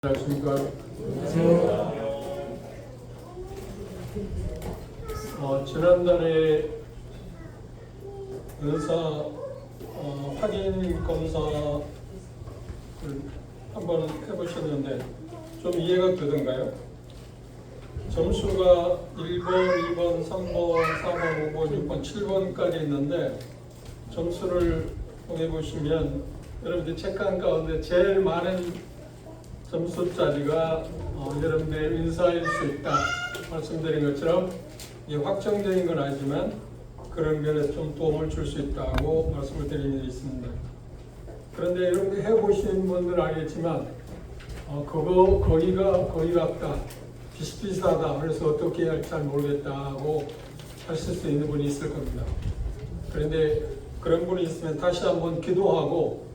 안녕하십니까. 지난달에 의사 확인 검사를 한번 해보셨는데 좀 이해가 되던가요? 점수가 1번, 2번, 3번, 4번, 5번, 6번, 7번까지 있는데 점수를 보내보시면 여러분들 체크한 가운데 제일 많은 점수짜리가 여러분들의 인사일 수 있다 말씀드린 것처럼 이게 확정적인 건 아니지만 그런 면에서 좀 도움을 줄 수 있다고 말씀을 드린 일이 있습니다. 그런데 여러분들 해보신 분들은 알겠지만 거기가 거기 같다, 비슷비슷하다, 그래서 어떻게 해야 할지 잘 모르겠다고 하실 수 있는 분이 있을 겁니다. 그런데 그런 분이 있으면 다시 한번 기도하고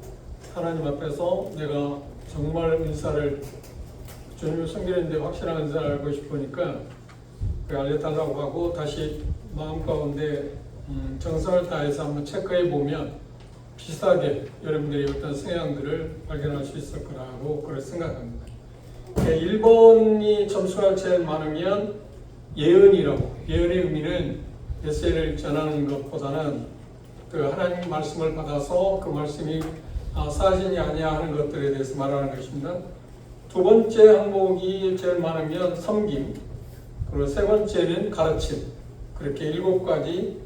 하나님 앞에서 내가 정말 은사를 주님을 섬기는데 확실한 은사를 알고 싶으니까 알려달라고 하고 다시 마음 가운데 정성을 다해서 한번 체크해 보면 비슷하게 여러분들이 어떤 성향들을 발견할 수 있을 거라고 그렇게 생각합니다. 1번이 점수가 제일 많으면 예언이라고, 예언의 의미는 메시지를 전하는 것보다는 그 하나님 말씀을 받아서 그 말씀이 사실이 아니야 하는 것들에 대해서 말하는 것입니다. 두 번째 항목이 제일 많으면 섬김, 그리고 세 번째는 가르침, 그렇게 7가지,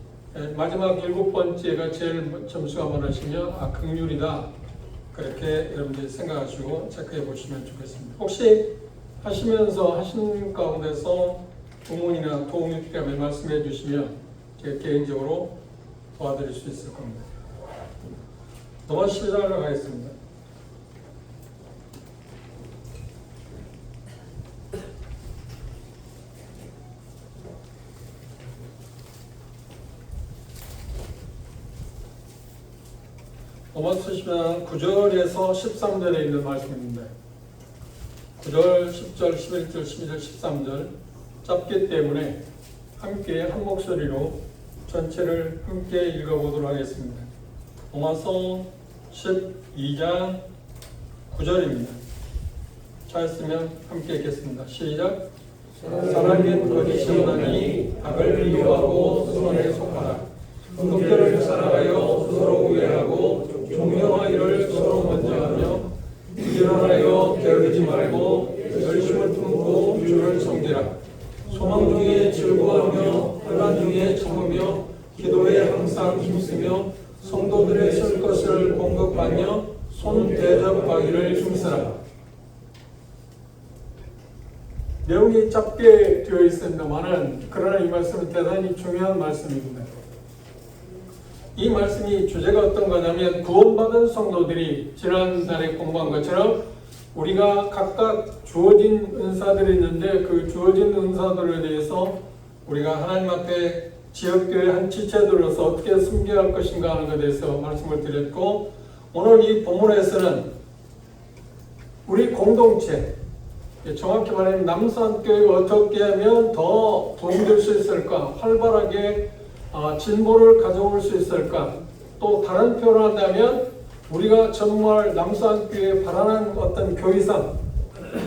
마지막 7번째가 제일 점수가 많으시면 긍휼이다, 그렇게 여러분들이 생각하시고 체크해 보시면 좋겠습니다. 혹시 하시면서 하신 가운데서 부모님이나 도움이 필요하면 말씀해 주시면 제가 개인적으로 도와드릴 수 있을 겁니다. 넘어 시작하도록 하겠습니다. 넘어 쓰시면 9절에서 13절에 있는 말씀입니다. 9절, 10절, 11절, 12절, 13절 짧기 때문에 함께 한 목소리로 전체를 함께 읽어보도록 하겠습니다. 로마서 12장 9절입니다. 찾았으면 함께 읽겠습니다. 시작. 사랑은 거짓이 없나니 악을 미워하고 선에 속하라. 긍휼을 살아가여 서로 우애하고 존경하기를 서로 먼저 하며 부지런하여 게으르지 말고 열심을 품고 주를 섬기라. 소망 중에 즐거워하며 환난 중에 참으며 기도에 항상 힘쓰며 성도들의 쓸 것을 공급하며 손 대접하기를 힘쓰라. 내용이 짧게 되어 있습니다만은 그러나 이 말씀은 대단히 중요한 말씀입니다. 이 말씀이 주제가 어떤 거냐면 구원받은 성도들이 지난달에 공부한 것처럼 우리가 각각 주어진 은사들이 있는데 그 주어진 은사들에 대해서 우리가 하나님 앞에 지역교회 한 지체들로서 어떻게 섬겨야 할 것인가 하는 것에 대해서 말씀을 드렸고, 오늘 이 본문에서는 우리 공동체, 정확히 말하면 남산교회가 어떻게 하면 더 도움될 수 있을까, 활발하게 진보를 가져올 수 있을까, 또 다른 표현을 한다면 우리가 정말 남산교회에 바라는 어떤 교회상,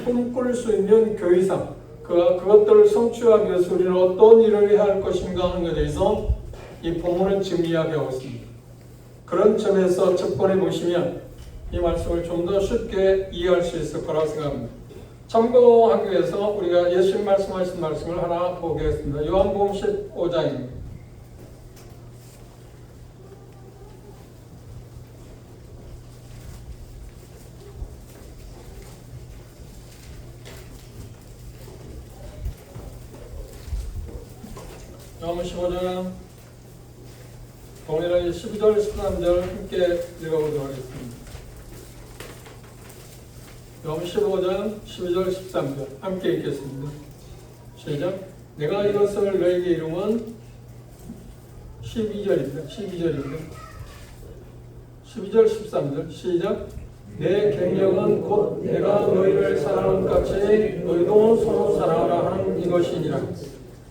꿈꿀 수 있는 교회상, 그것들을 성취하기 위해서 우리는 어떤 일을 해야 할 것인가 하는 것에 대해서 이 본문은 지금 이야기하고 있습니다. 그런 점에서 접근해 보시면 이 말씀을 좀 더 쉽게 이해할 수 있을 거라고 생각합니다. 참고하기 위해서 우리가 예수님 말씀하신 말씀을 하나 보겠습니다. 요한복음 15장입니다. 요한복음 15장 동일하게 12절, 13절 함께 읽어보도록 하겠습니다. 요한복음 15장 12절, 13절 함께 읽겠습니다. 시작. 내가 이것을 너에게 이름은 12절입니다. 12절, 13절 시작. 내 계명은 곧 내가 너희를 사랑한 같이 너희도 서로 사랑하라 하는 이것이니라.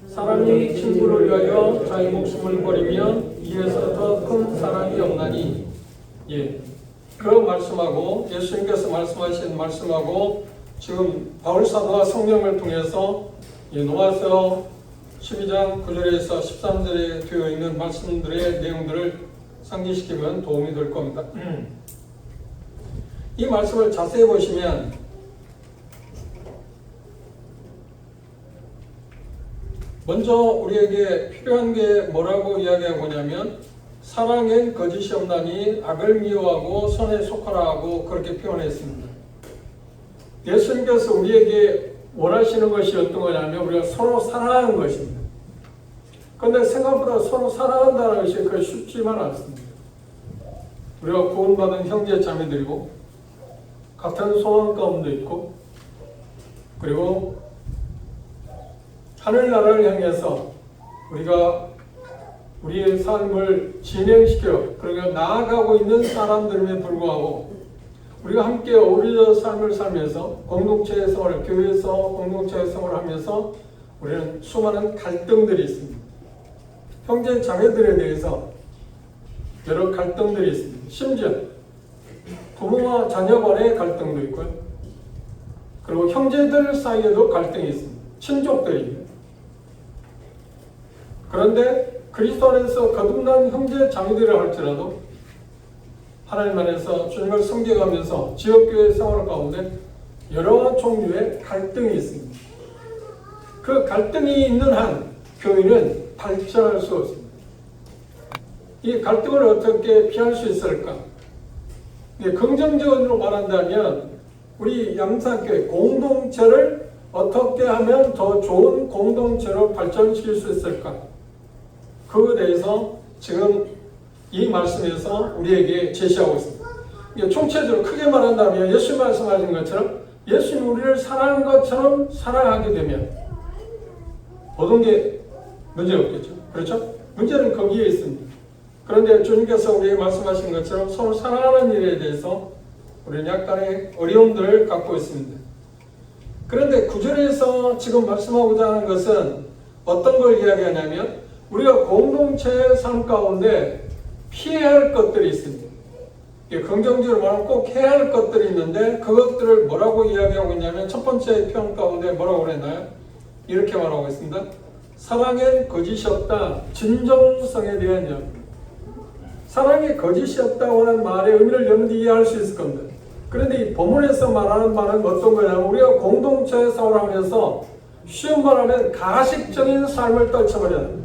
사람이 친구를 위하여 자기 목숨을 버리면 이에서 더 큰 사랑이 없나니. 그 말씀하고 예수님께서 말씀하신 말씀하고 지금 바울 사도가 성령을 통해서 이 로마서 12장 9절에서 13절에 되어 있는 말씀들의 내용들을 상기시키면 도움이 될 겁니다. 이 말씀을 자세히 보시면 먼저 우리에게 필요한 게 뭐라고 이야기하고 있냐면 사랑엔 거짓이 없나니 악을 미워하고 선에 속하라 하고 그렇게 표현했습니다. 예수님께서 우리에게 원하시는 것이 어떤 거냐면 우리가 서로 사랑하는 것입니다. 그런데 생각보다 서로 사랑한다는 것이 그렇게 쉽지만 않습니다. 우리가 구원받은 형제 자매들이고 같은 소원 가운데 있고 그리고 하늘나라를 향해서 우리가 우리의 삶을 진행시켜 그러니까 나아가고 있는 사람들임에 불구하고 우리가 함께 어우러져 삶을 살면서 공동체의 생활, 교회에서 공동체의 생활을 하면서 우리는 수많은 갈등들이 있습니다. 형제 자매들에 대해서 여러 갈등들이 있습니다. 심지어 부모와 자녀 간의 갈등도 있고요. 그리고 형제들 사이에도 갈등이 있습니다. 친족들입니다. 그런데 그리스도 안에서 거듭난 형제 자매들을 할지라도 하나님 안에서 주님을 섬겨가면서 지역교회 생활 가운데 여러 종류의 갈등이 있습니다. 그 갈등이 있는 한 교회는 발전할 수 없습니다. 이 갈등을 어떻게 피할 수 있을까? 긍정적으로 말한다면 우리 양산교회 공동체를 어떻게 하면 더 좋은 공동체로 발전시킬 수 있을까? 그거에 대해서 지금 이 말씀에서 우리에게 제시하고 있습니다. 총체적으로 크게 말한다면 예수 말씀하신 것처럼 예수님 우리를 사랑한 것처럼 사랑하게 되면 모든 게 문제 없겠죠. 그렇죠? 문제는 거기에 있습니다. 그런데 주님께서 우리에게 말씀하신 것처럼 서로 사랑하는 일에 대해서 우리는 약간의 어려움들을 갖고 있습니다. 그런데 9절에서 지금 말씀하고자 하는 것은 어떤 걸 이야기하냐면 우리가 공동체의 삶 가운데 피해야 할 것들이 있습니다. 긍정적으로 말하면 꼭 해야 할 것들이 있는데 그것들을 뭐라고 이야기하고 있냐면 첫 번째 표현 가운데 뭐라고 그랬나요? 이렇게 말하고 있습니다. 사랑엔 거짓이 없다. 진정성에 대한 이야기. 사랑에 거짓이 없다고 하는 말의 의미를 여러분들이 이해할 수 있을 겁니다. 그런데 이 본문에서 말하는 말은 어떤 거냐면 우리가 공동체에 생활하면서 쉬운 말하면 가식적인 삶을 떨쳐버려야 합니다.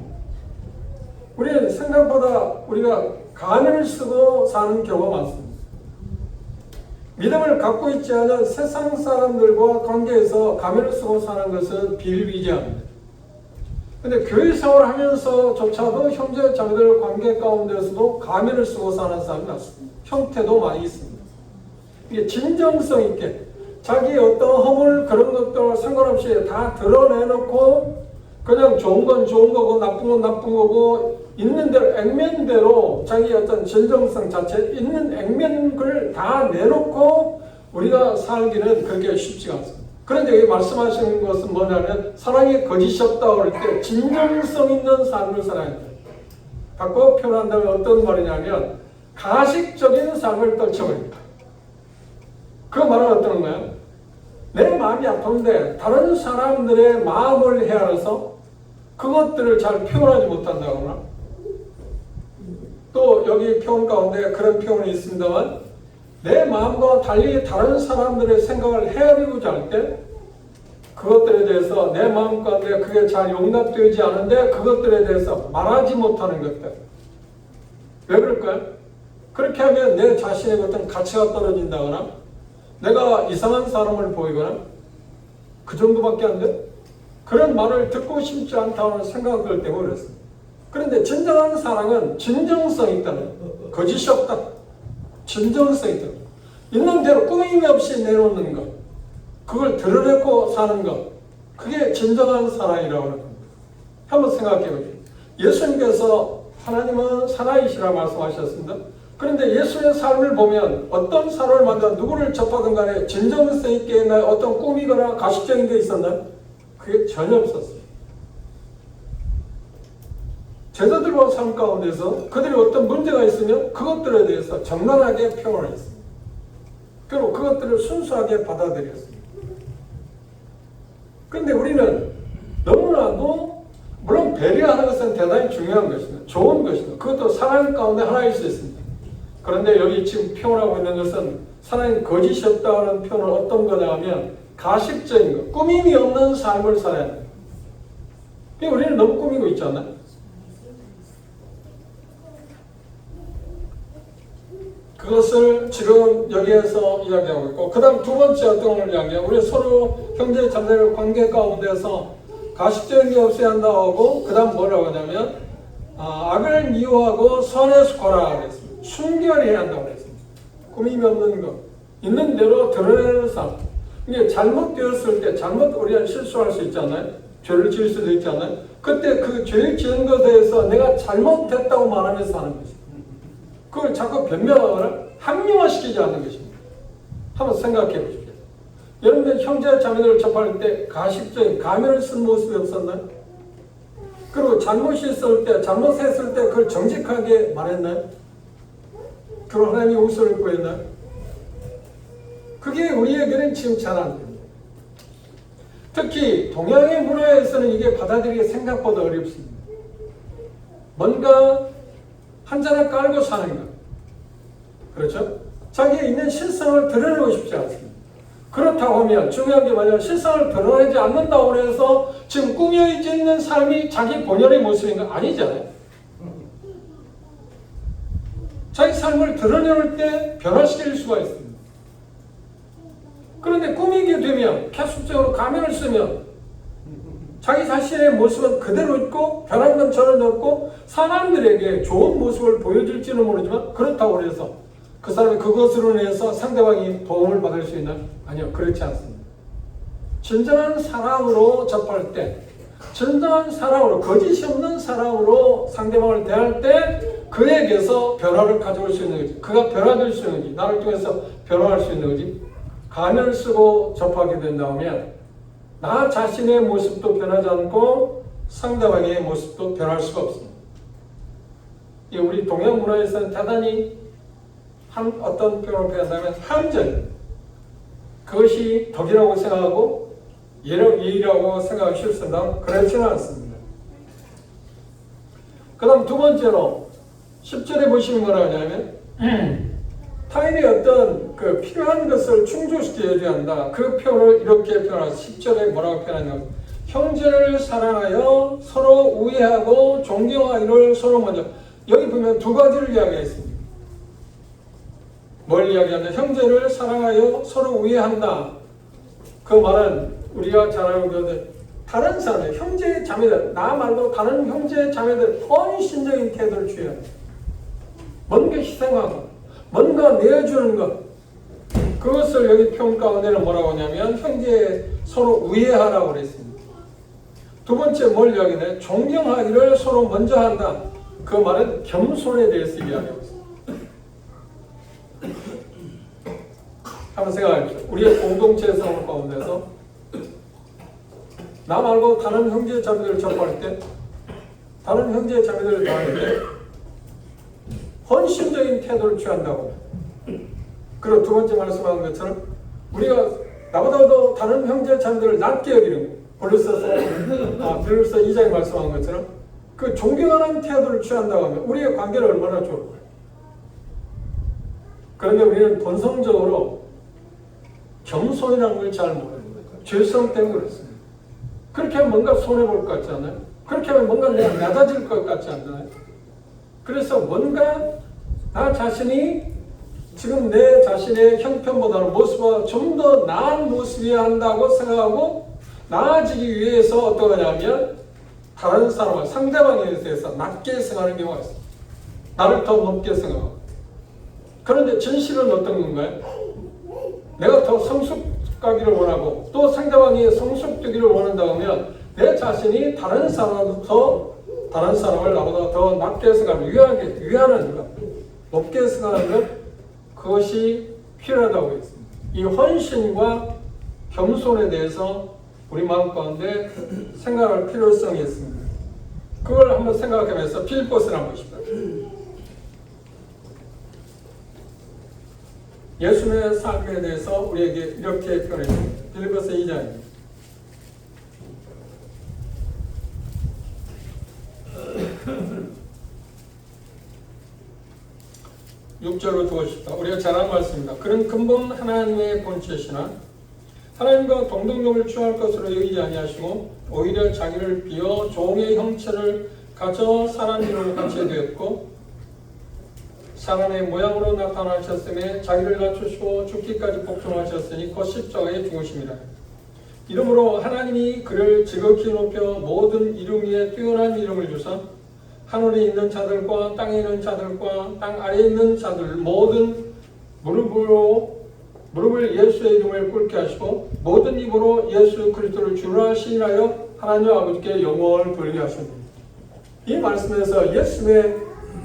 우리는 생각보다 우리가 가면을 쓰고 사는 경우가 많습니다. 믿음을 갖고 있지 않은 세상 사람들과 관계에서 가면을 쓰고 사는 것은 비일비재합니다. 근데 교회 생활을 하면서조차도 형제 자매들 관계 가운데서도 가면을 쓰고 사는 사람이 많습니다. 형태도 많이 있습니다. 이게 진정성 있게 자기 어떤 허물 그런 것들 상관없이 다 드러내놓고 그냥 좋은 건 좋은 거고 나쁜 건 나쁜 거고 있는 대로 액면대로 자기 어떤 진정성 자체 있는 액면을 다 내놓고 우리가 살기는 그렇게 쉽지가 않습니다. 그런데 여기 말씀하시는 것은 뭐냐면 사랑이 거짓이 없다고 할 때 진정성 있는 삶을 살아야 돼요. 바꿔 표현한다면 어떤 말이냐면 가식적인 삶을 떨쳐버립니다. 그 말은 어떤 거예요? 내 마음이 아픈데 다른 사람들의 마음을 헤아려서 그것들을 잘 표현하지 못한다거나 또 여기 표현 가운데 그런 표현이 있습니다만 내 마음과 달리 다른 사람들의 생각을 헤아리고자 할 때 그것들에 대해서 내 마음 가운데 그게 잘 용납되지 않은데 그것들에 대해서 말하지 못하는 것들. 왜 그럴까요? 그렇게 하면 내 자신의 어떤 가치가 떨어진다거나 내가 이상한 사람을 보이거나 그 정도밖에 안 돼? 그런 말을 듣고 싶지 않다는 생각을 때문에 그렇습니다. 그런데 진정한 사랑은 진정성이 있다는 거예요. 거짓이 없다. 진정성이 있다. 있는 대로 꾸밈 없이 내놓는 것. 그걸 드러내고 사는 것. 그게 진정한 사랑이라고 하는 겁니다. 한번 생각해 보세요. 예수님께서 하나님은 사랑이시라 말씀하셨습니다. 그런데 예수의 삶을 보면 어떤 사람을 만나 누구를 접하든 간에 진정성 있게 어떤 꾸미거나 가식적인 게 있었나요? 그게 전혀 없었어요. 제자들과 삶 가운데서 그들이 어떤 문제가 있으면 그것들에 대해서 정당하게 표현을 했습니다. 그리고 그것들을 순수하게 받아들였습니다. 그런데 우리는 너무나도 물론 배려하는 것은 대단히 중요한 것입니다. 좋은 것입니다. 그것도 사랑 가운데 하나일 수 있습니다. 그런데 여기 지금 표현하고 있는 것은 사랑이 거짓이었다는 표현은 어떤 거냐 하면 가식적인 것, 꾸밈이 없는 삶을 살아야 합니다. 우리는 너무 꾸미고 있지 않나요? 그것을 지금 여기에서 이야기하고 있고, 그 다음 두 번째 어떤 걸 이야기하고, 우리 서로 형제 자매의 관계 가운데서 가식적인 게 없어야 한다고 하고, 그 다음 뭐라고 하냐면 악을 미워하고 선에 속하라 그랬습니다. 순결해야 한다고 그랬습니다. 꾸밈이 없는 것, 있는 대로 드러내는 삶. 이게 잘못되었을 때, 우리가 실수할 수 있잖아요. 죄를 지을 수도 있잖아요. 그때 그 죄를 지은 것에 대해서 내가 잘못했다고 말하면서 하는 것입니다. 그걸 자꾸 변명하거나 합리화시키지 않는 것입니다. 한번 생각해 보십시오. 여러분들 형제 자매들을 접할 때 가식적인 가면을 쓴 모습이 없었나요? 그리고 잘못했을 때 그걸 정직하게 말했나요? 그리고 하나님이 용서를 구했나요? 그게 우리에게는 지금 잘 안 됩니다. 특히 동양의 문화에서는 이게 받아들이기 생각보다 어렵습니다. 뭔가 한자를 깔고 사는 것. 그렇죠? 자기에 있는 실상을 드러내고 싶지 않습니다. 그렇다고 하면 중요한 게 뭐냐면 실상을 드러내지 않는다고 해서 지금 꾸며져 있는 삶이 자기 본연의 모습인 건 아니잖아요. 자기 삶을 드러낼 때 변화시킬 수가 있습니다. 그런데 꾸미게 되면 계속적으로 가면을 쓰면 자기 자신의 모습은 그대로 있고 변한 건 전혀 없고 사람들에게 좋은 모습을 보여줄지는 모르지만 그렇다고 해서 그 사람이 그것으로 인해서 상대방이 도움을 받을 수 있나요? 아니요, 그렇지 않습니다. 진정한 사랑으로 접할 때, 진정한 사랑으로, 거짓이 없는 사랑으로 상대방을 대할 때 그에게서 변화를 가져올 수 있는 거지. 그가 변화될 수 있는 거지. 나를 통해서 변화할 수 있는 거지. 가면을 쓰고 접하게 된다면 나 자신의 모습도 변하지 않고 상대방의 모습도 변할 수가 없습니다. 우리 동양 문화에서는 대단히 어떤 표현을 표현한다면 함정, 그것이 덕이라고 생각하고 예의라고 생각하기 쉽습니다. 그렇지는 않습니다. 그 다음 두 번째로 10절에 보시면 뭐라고 하냐면 타인의 어떤 그 필요한 것을 충족시켜야 한다. 그 표현을 이렇게 표현하죠. 10절에 뭐라고 표현하냐면 형제를 사랑하여 서로 우애하고 존경하기를 서로 먼저. 여기 보면 두 가지를 이야기했습니다. 뭘 이야기하냐? 형제를 사랑하여 서로 우애한다. 그 말은 우리가 잘 알고 있는데 다른 사람, 형제 자매들, 나 말고 다른 형제 자매들 헌신적인 태도를 취해야 합니다. 뭔가 희생하고 뭔가 내어주는 것, 그것을 여기 표현 가운데는 뭐라고 하냐면 형제 서로 우애하라고 그랬습니다. 두 번째 뭘 이야기하냐? 존경하기를 서로 먼저 한다. 그 말은 겸손에 대해서 이야기하고 있습니다. 한번 생각해보세요. 우리의 공동체 생활 가운데서 나 말고 다른 형제 자매들을 접할 때, 다른 형제 자매들을 대할 때 헌신적인 태도를 취한다고. 그리고 두 번째 말씀한 것처럼 우리가 나보다도 다른 형제 자매들을 낮게 여기는 거. 빌립보서 2장에 말씀한 것처럼 그 존경하는 태도를 취한다고 하면 우리의 관계는 얼마나 좋을까요? 그런데 우리는 본성적으로 겸손이라는 걸 잘 모르는 거예요. 죄성 때문에 그렇습니다. 그렇게 하면 뭔가 손해볼 것 같지 않아요? 그렇게 하면 뭔가 내가 낮아질 것 같지 않나요? 그래서 뭔가 나 자신이 지금 내 자신의 형편보다는 모습보다 좀 더 나은 모습이어야 한다고 생각하고 나아지기 위해서 어떤 거냐면 다른 사람을 상대방에 대해서 낮게 생각하는 경우가 있어요. 나를 더 높게 생각하고. 그런데 진실은 어떤 건가요? 내가 더 성숙하기를 원하고 또 상대방이 성숙되기를 원한다고 하면 내 자신이 다른 사람을 나보다 더 낮게 생각하고 위하는 것, 높게 생각하는 것, 그것이 필요하다고 했습니다. 이 헌신과 겸손에 대해서 우리 마음 가운데 생각할 필요성이 있습니다. 그걸 한번 생각하면서 빌립보서를 한번 보십시오. 예수님의 삶에 대해서 우리에게 이렇게 표현했습니다. 빌립보서 2장입니다. 6절로 두고 싶다. 우리가 잘 아는 말씀입니다. 그는 근본 하나님의 본체시나 하나님과 동등력을 취할 것으로 여기지 아니하시고 오히려 자기를 비어 종의 형체를 가져 사람으로 같이 되었고 사람의 모양으로 나타나셨으며 자기를 낮추시고 죽기까지 복종하셨으니 곧 십자가에 죽으십니다. 이러므로 하나님이 그를 지극히 높여 모든 이름 위에 뛰어난 이름을 주사 하늘에 있는 자들과 땅에 있는 자들과 땅 아래에 있는 자들 모든 무릎을 예수의 이름을 꿇게 하시고 모든 입으로 예수 그리스도를 주라 시인하여 하나님 아버지께 영광을 돌리게 하십니다. 이 말씀에서 예수의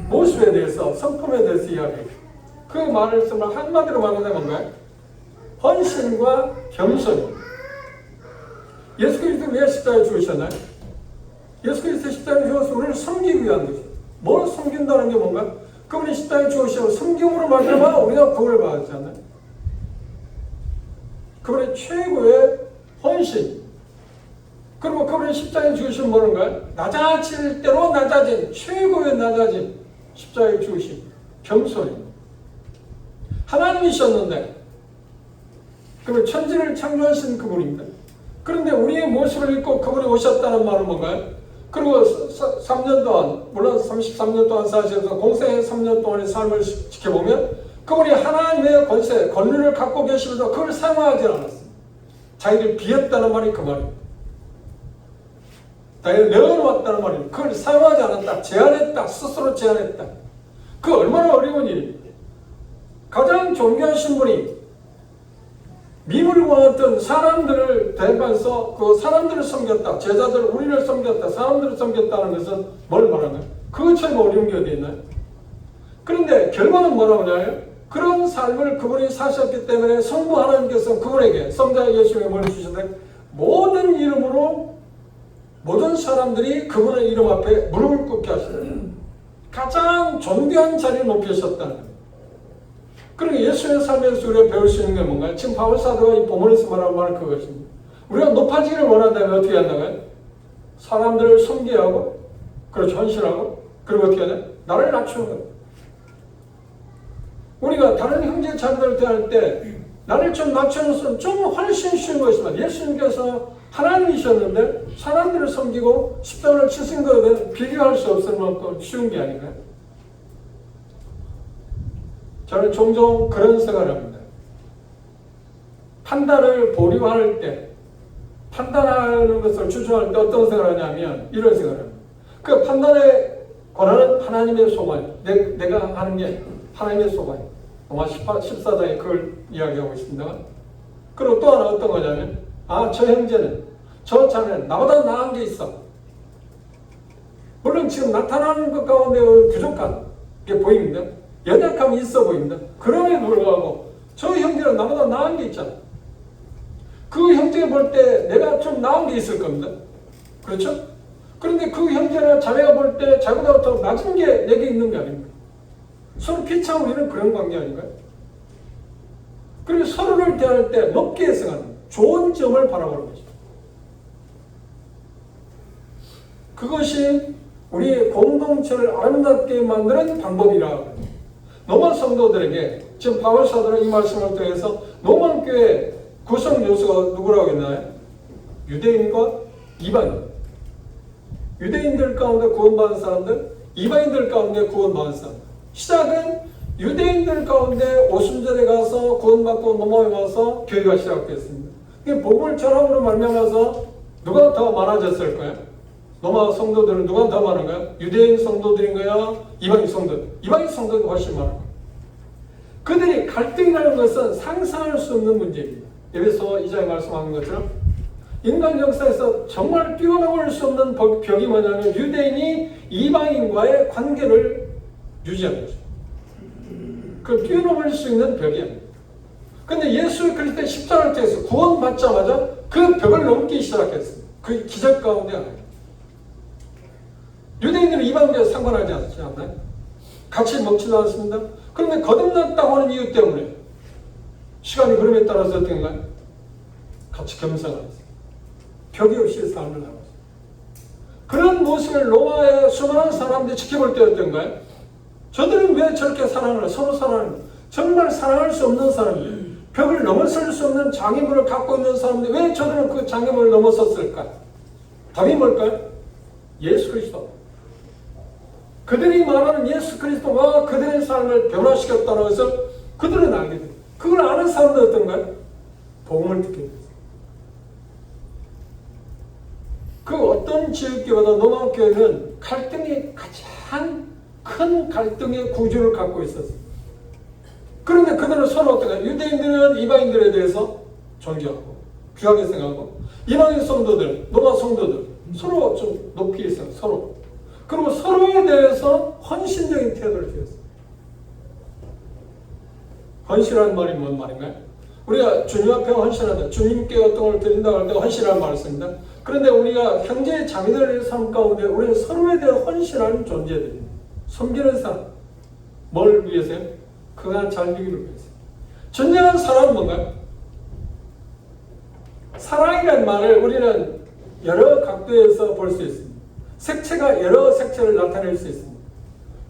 모습에 대해서 성품에 대해서 이야기해요. 그 말을 쓰면 한마디로 말하면 뭔가요? 헌신과 겸손입니다. 예수 그리스도 왜 십자가에 죽으셨나요? 예수 그리스도 십자가에 죽어서 우리를 섬기기 위한 것이죠. 뭘 섬긴다는 게 뭔가? 그분이 십자가에 죽으시고 섬김으로 말미암아 우리가 구원을 받았잖아요. 그분의 최고의 헌신. 그리고 그분이 십자가에 죽으신 뭐는가요? 낮아질 대로 낮아진 최고의 낮아진 십자가에 죽으신 겸손입니다. 하나님이셨는데 그분 천지를 창조하신 그분입니다. 그런데 우리의 모습을 입고 그분이 오셨다는 말은 뭔가요? 그리고 3년 동안, 물론 33년 동안 사셔서 공생의 3년 동안의 삶을 지켜보면 그분이 하나님의 권세, 권위를 갖고 계시면서 그걸 사용하지 않았습니다. 자기를 비웠다는 말이 그 말입니다. 자기를 내어놓았다는 말입니다. 그걸 사용하지 않았다. 제한했다. 스스로 제한했다. 그 얼마나 어려운 일입니까? 가장 존귀하신 분이 미물을 원했던 사람들을 대면서 그 사람들을 섬겼다. 제자들 우리를 섬겼다. 사람들을 섬겼다는 것은 뭘 말하나요? 그것처럼 어려운 게 어디 있나요? 그런데 결과는 뭐라고 하나요? 그런 삶을 그분이 사셨기 때문에 성부 하나님께서 그분에게 성자 예수님의 머리 주셨는데 모든 이름으로 모든 사람들이 그분의 이름 앞에 무릎을 꿇게 하시는 가장 존귀한 자리에 높이셨다는 거예요. 그리고 예수의 삶에서 우리가 배울 수 있는 게 뭔가요? 지금 바울 사도가 이 본문에서 말하는 말은 그것입니다. 우리가 높아지기를 원한다면 어떻게 한다고요? 사람들을 섬기게 하고, 그렇죠, 헌신하고, 그리고 어떻게 하냐? 나를 낮추는 거예요. 우리가 다른 형제 자매들 대할 때 나를 좀 낮추는 것은 좀 훨씬 쉬운 것이지만 예수님께서 하나님이셨는데 사람들을 섬기고 십자가를 치신 것에 비교할 수 없을 만큼 쉬운 게 아닌가요? 저는 종종 그런 생각을 합니다. 판단을 보류할 때, 판단하는 것을 추종할 때 어떤 생각을 하냐면 이런 생각을 합니다. 그 판단의 권한은 하나님의 소관, 내가 하는 게 하나님의 소관. 로마 14장에 그걸 이야기하고 있습니다. 그리고 또 하나 어떤 거냐면 저 형제는, 저 자매는 나보다 나은 게 있어. 물론 지금 나타나는 것 가운데 부족한 게 보입니다. 연약함이 있어 보입니다. 그럼에도 불구하고 저 형제는 나보다 나은 게 있잖아. 그 형제 볼 때 내가 좀 나은 게 있을 겁니다. 그렇죠? 그런데 그 형제나 자매가 볼 때 자기보다 더 낮은 게 내게 있는 게 아닙니까? 서로 피차 우리는 그런 관계 아닌가요? 그리고 서로를 대할 때 높게 생각하는 좋은 점을 바라보는 것이죠. 그것이 우리의 공동체를 아름답게 만드는 방법이라. 로마 성도들에게 지금 바울 사도는 이 말씀을 통해서 로마 교회 구성 요소가 누구라고 했나요? 유대인과 이방인. 유대인들 가운데 구원받은 사람들, 이방인들 가운데 구원받은 사람들. 시작은 유대인들 가운데 오순절에 가서 구원받고 넘어에 와서 교회가 시작됐습니다. 복음을 전함으로 말미암아서 누가 더 많아졌을까요? 로마 성도들은 누가 더 많은가요? 유대인 성도들인가요? 이방인 성도들? 이방인 성도들이 훨씬 많아요. 그들이 갈등이라는 것은 상상할 수 없는 문제입니다. 에베소 2장에 말씀하는 것처럼 인간 역사에서 정말 뛰어넘을 수 없는 벽이 뭐냐면 유대인이 이방인과의 관계를 유지하는 거죠. 그 뛰어넘을 수 있는 벽이야. 근데 예수 그리스도의 십자가를 통해서 구원받자마자 그 벽을 넘기 시작했습니다. 그 기적 가운데 하나예요. 유대인들은 이방인과 상관하지 않나요? 같이 먹지도 않습니다. 그런데 거듭났다고 하는 이유 때문에 시간이 흐름에 따라서 어떤가요? 같이 겸상하였어요. 벽이 없이 삶을 나갔어요. 그런 모습을 로마의 수많은 사람들이 지켜볼 때 어떤가요? 저들은 왜 저렇게 사랑을 서로 사랑을 정말 사랑할 수 없는 사람들, 벽을 넘어설 수 없는 장애물을 갖고 있는 사람들, 왜 저들은 그 장애물을 넘어섰을까? 답이 뭘까요? 예수 그리스도. 그들이 말하는 예수 그리스도가 그들의 삶을 변화시켰다는 것을 그들은 알게 돼요. 그걸 아는 사람들 어떤가요? 복음을 듣게 돼요. 그 어떤 지역교회보다 노마교회는 갈등이 가장 큰 갈등의 구조를 갖고 있었어요. 그런데 그들은 서로 어떤가? 유대인들은 이방인들에 대해서 존경하고 귀하게 생각하고, 이방인 성도들, 노마 성도들 서로 좀 높이 있어요. 서로. 그리고 서로에 대해서 헌신적인 태도를 보였어요. 헌신이라는 말이 뭔 말인가요? 우리가 주님 앞에 헌신한다, 주님께 어떤 걸 드린다고 할 때 헌신이라는 말을 씁니다. 그런데 우리가 형제 자매들의 삶 가운데 우리는 서로에 대해 헌신하는 존재들입니다. 섬기는 사람. 뭘 위해서요? 그가 잘 되기를 위해서. 진정한 사랑은 뭔가요? 사랑이라는 말을 우리는 여러 각도에서 볼 수 있습니다. 색채가 여러 색채를 나타낼 수 있습니다.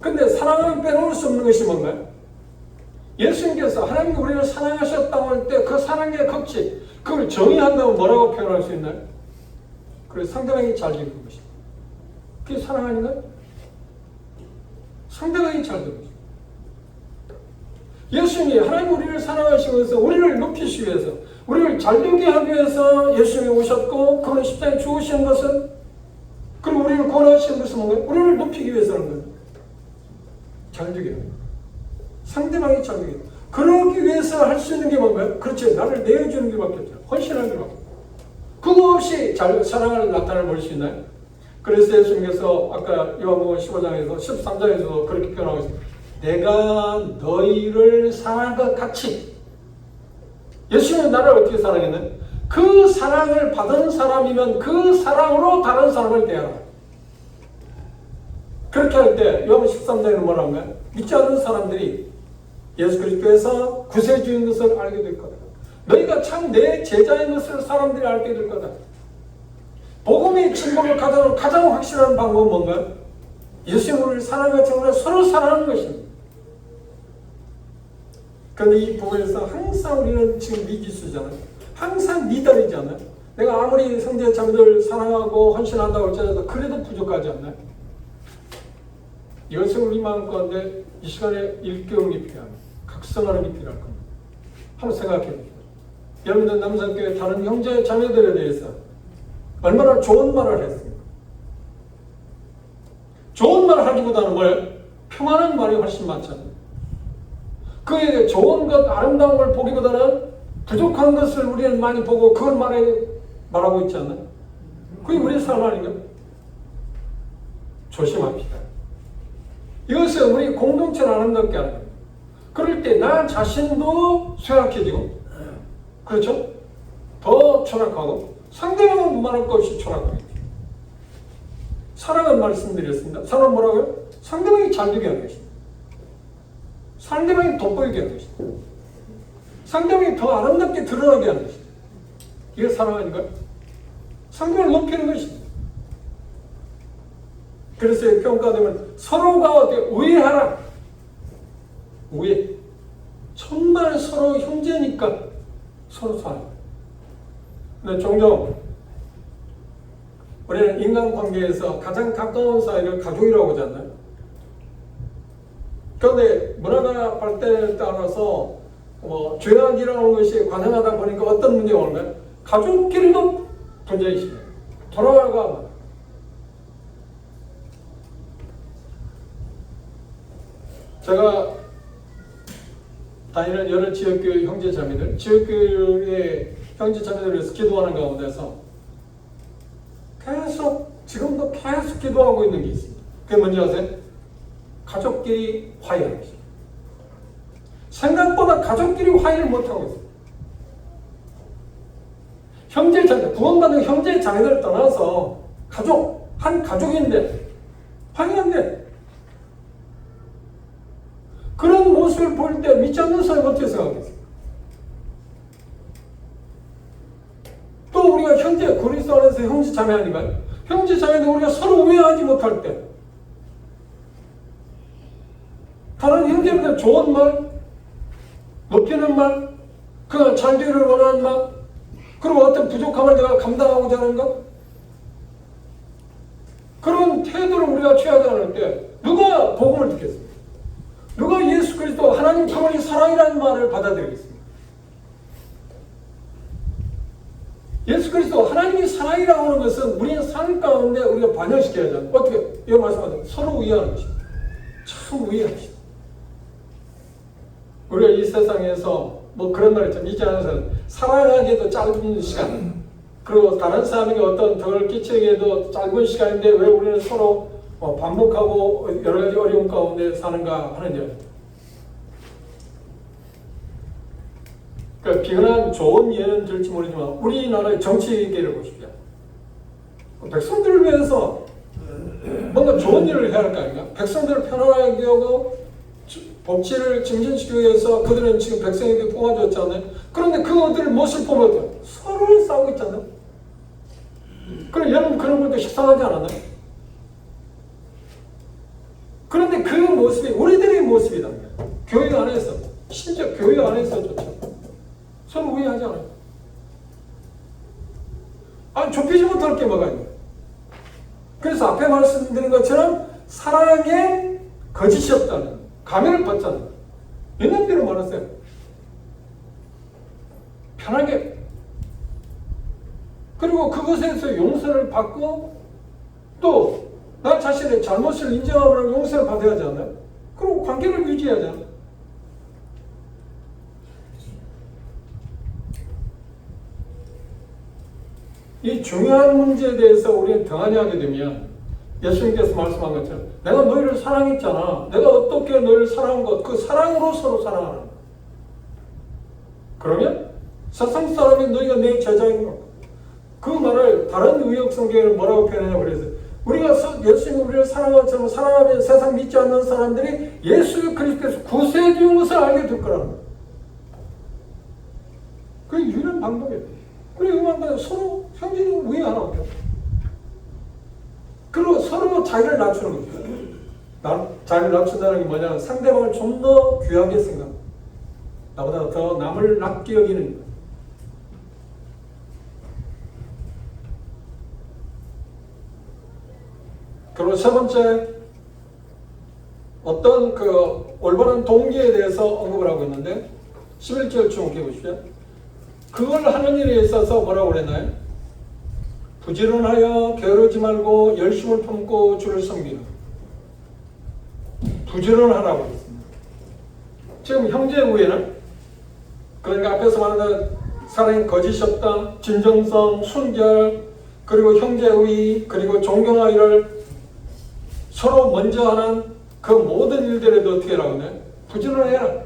그런데 사랑을 빼놓을 수 없는 것이 뭔가요? 예수님께서 하나님이 우리를 사랑하셨다고 할 때 그 사랑의 극치, 그걸 정의한다면 뭐라고 표현할 수 있나요? 그래서 상대방이 잘 되는 것입니다. 그게 사랑 아닌가요? 상대방이 잘 되는 것입니다. 예수님이 하나님 우리를 사랑하시면서 우리를 높이시기 위해서, 우리를 잘되게 하기 위해서 예수님이 오셨고 그분의 십자가에 죽으신 것은, 그리고 우리를 구원하시는 것은 뭔가요? 우리를 높이기 위해서는 거예요. 잘되게 하는 거예요. 상대방이 잘되게. 그러기 위해서 할 수 있는 게 뭔가요? 그렇지, 나를 내어주는 게 밖에 없죠. 헌신하는 게 밖에 없죠. 그거 없이 사랑을 나타내 볼 수 있나요? 그래서 예수님께서 아까 요한복음 15장에서 13장에서도 그렇게 표현하고 있습니다. 내가 너희를 사랑한 것 같이. 예수님은 나를 어떻게 사랑했나요? 그 사랑을 받은 사람이면 그 사랑으로 다른 사람을 대하라. 그렇게 할 때 요한복음 13장에는 뭐라고 한가요? 믿지 않는 사람들이 예수 그리스도에서 구세주인 것을 알게 될 거다. 너희가 참 내 제자인 것을 사람들이 알게 될 거다. 복음의 진보를 가장 확실한 방법은 뭔가요? 예수님을 사랑하지 않으면 서로 사랑하는 것입니다. 그런데 이 부분에서 항상 우리는 지금 미지수잖아요. 항상 미달이잖아요. 내가 아무리 형제 자매들 사랑하고 헌신한다고 할지라도 그래도 부족하지 않나요? 이것을 우리 마음 가운데 이 시간에 일교훈이 필요합니다. 각성하는 게 필요할 겁니다. 한번 생각해 보세요. 여러분들 남산교회 다른 형제 자매들에 대해서 얼마나 좋은 말을 했습니까? 좋은 말을 하기보다는 뭐예요? 평안한 말이 훨씬 많잖아요. 그에게 좋은 것, 아름다운 걸 보기보다는 부족한 것을 우리는 많이 보고 그걸 말하고 있지 않나요? 그게 우리의 삶 아닌가요? 조심합시다. 이것은 우리 공동체를 아름답게 하는 거예요. 그럴 때 나 자신도 쇠약해지고, 그렇죠? 더 추락하고, 상대방은 말할 것 없이 추락하게 돼요. 사랑은 말씀드렸습니다. 사랑은 뭐라고요? 상대방이 잘 되게 하는 것입니다. 상대방이 돋보이게 하는 것입니다. 상대방이 더 아름답게 드러나게 하는 것입니다. 이게 사랑 아닌가요? 상대방을 높이는 것입니다. 그래서 평가되면 서로가 우애하라. 우애. 정말 서로 형제니까 서로 사랑. 근데 종종 우리는 인간관계에서 가장 가까운 사이를 가족이라고 하지 않나요? 그런데 문화가 발달에 따라서 죄악이라는 것이 관행하다 보니까 어떤 문제가 오는가요? 가족끼리도 분쟁이 심해요. 돌아가 제가 다니는 여러 지역교회 형제자매들, 지역교회 형제자매들을 위해서 기도하는 가운데서 지금도 계속 기도하고 있는 게 있습니다. 그게 뭔지 아세요? 가족끼리 화해하는 것입니다. 생각보다 가족끼리 화해를 못하고 있어요. 형제자매, 구원받은 형제자매들을 떠나서 한 가족인데 화해 안 돼. 그런 모습을 볼 때 믿지 않는 사람이 어떻게 생각하겠어요? 또 우리가 그리스도 안에서 형제자매 아닌가요? 형제자매도 우리가 서로 오해하지 못할 때 다른 형제보다 좋은 말, 높이는 말, 그가 잘 되기를 원하는 말, 그리고 어떤 부족함을 내가 감당하고자 하는 것, 그런 태도를 우리가 취하지 않을 때 누가 복음을 듣겠습니까? 누가 예수 그리스도 하나님 그분이 사랑이라는 말을 받아들이겠습니까? 예수 그리스도 하나님이 사랑이라고 하는 것은 우리의 삶 가운데 우리가 반영시켜야 하잖아요. 어떻게? 이거 말씀하세요. 서로 위하는 것입니다. 참 위합시다. 우리가 이 세상에서 뭐 그런 말 있잖아요. 잊지 않아서 사랑하기에도 짧은 시간, 그리고 다른 사람에게 어떤 덕을 끼치기에도 짧은 시간인데 왜 우리는 서로 반복하고 여러 가지 어려움 가운데 사는가 하는 점. 그러니까 비근한 좋은 예는 들지 모르지만 우리나라의 정치계를 보십시오. 백성들을 위해서 뭔가 좋은 일을 해야 할 거 아닌가? 백성들을 편안하게 하고 법치를 증진시키기 위해서 그들은 지금 백성에게 뽑아줬잖아요. 그런데 그들을 무엇을 보면 서로 싸우고 있잖아요. 그럼 여러분 그런 것도 식상하지 않았나요? 그런데 그 모습이 우리들의 모습이다. 교회 안에서, 심지어 교회 안에서조차 서로 우애하지 않아요. 아니 좁히지 못할 게 뭐가 있나요? 그래서 앞에 말씀드린 것처럼 사랑에 거짓이 없다는 가면을 벗잖아요. 있는 대로 말하세요. 편하게. 그리고 그것에서 용서를 받고 또 나 자신의 잘못을 인정하고 용서를 받아야 하지 않나요? 그리고 관계를 유지해야 하잖아요. 이 중요한 문제에 대해서 우리는 등한히 하게 되면 예수님께서 말씀한 것처럼 내가 너희를 사랑했잖아. 내가 어떻게 너희를 사랑한 것, 그 사랑으로 서로 사랑하는 것. 그러면 세상 사람이 너희가 내 제자인 것. 그 말을 다른 의역 성경에는 뭐라고 표현하냐고 그래서 우리가 예수님이 우리를 사랑한 것처럼 사랑하면 세상 믿지 않는 사람들이 예수 그리스도께서 구세해 준 것을 알게 될 거라는 거예요. 그게 유일한 방법이에요. 그리고 이 방법은 서로 형제를 우애하라고 해요. 그리고 서로 자기를 낮추는 거죠. 자기를 낮춘다는 게 뭐냐면 상대방을 좀 더 귀하게 생각, 나보다 더 남을 낮게 여기는 거예요. 그리고 세 번째, 어떤 그 올바른 동기에 대해서 언급을 하고 있는데 11절 주목해 보십시오. 그걸 하는 일에 있어서 뭐라고 그랬나요? 부지런하여 게으르지 말고 열심을 품고 주를 섬기는. 부지런하라고 했습니다. 지금 형제 우애는 그러니까 앞에서 말하는 사랑에 거짓이 없다, 진정성, 순결, 그리고 형제의 그리고 존경하기를 서로 먼저 하는 그 모든 일들에도 어떻게 하라고 하나요? 부지런해라.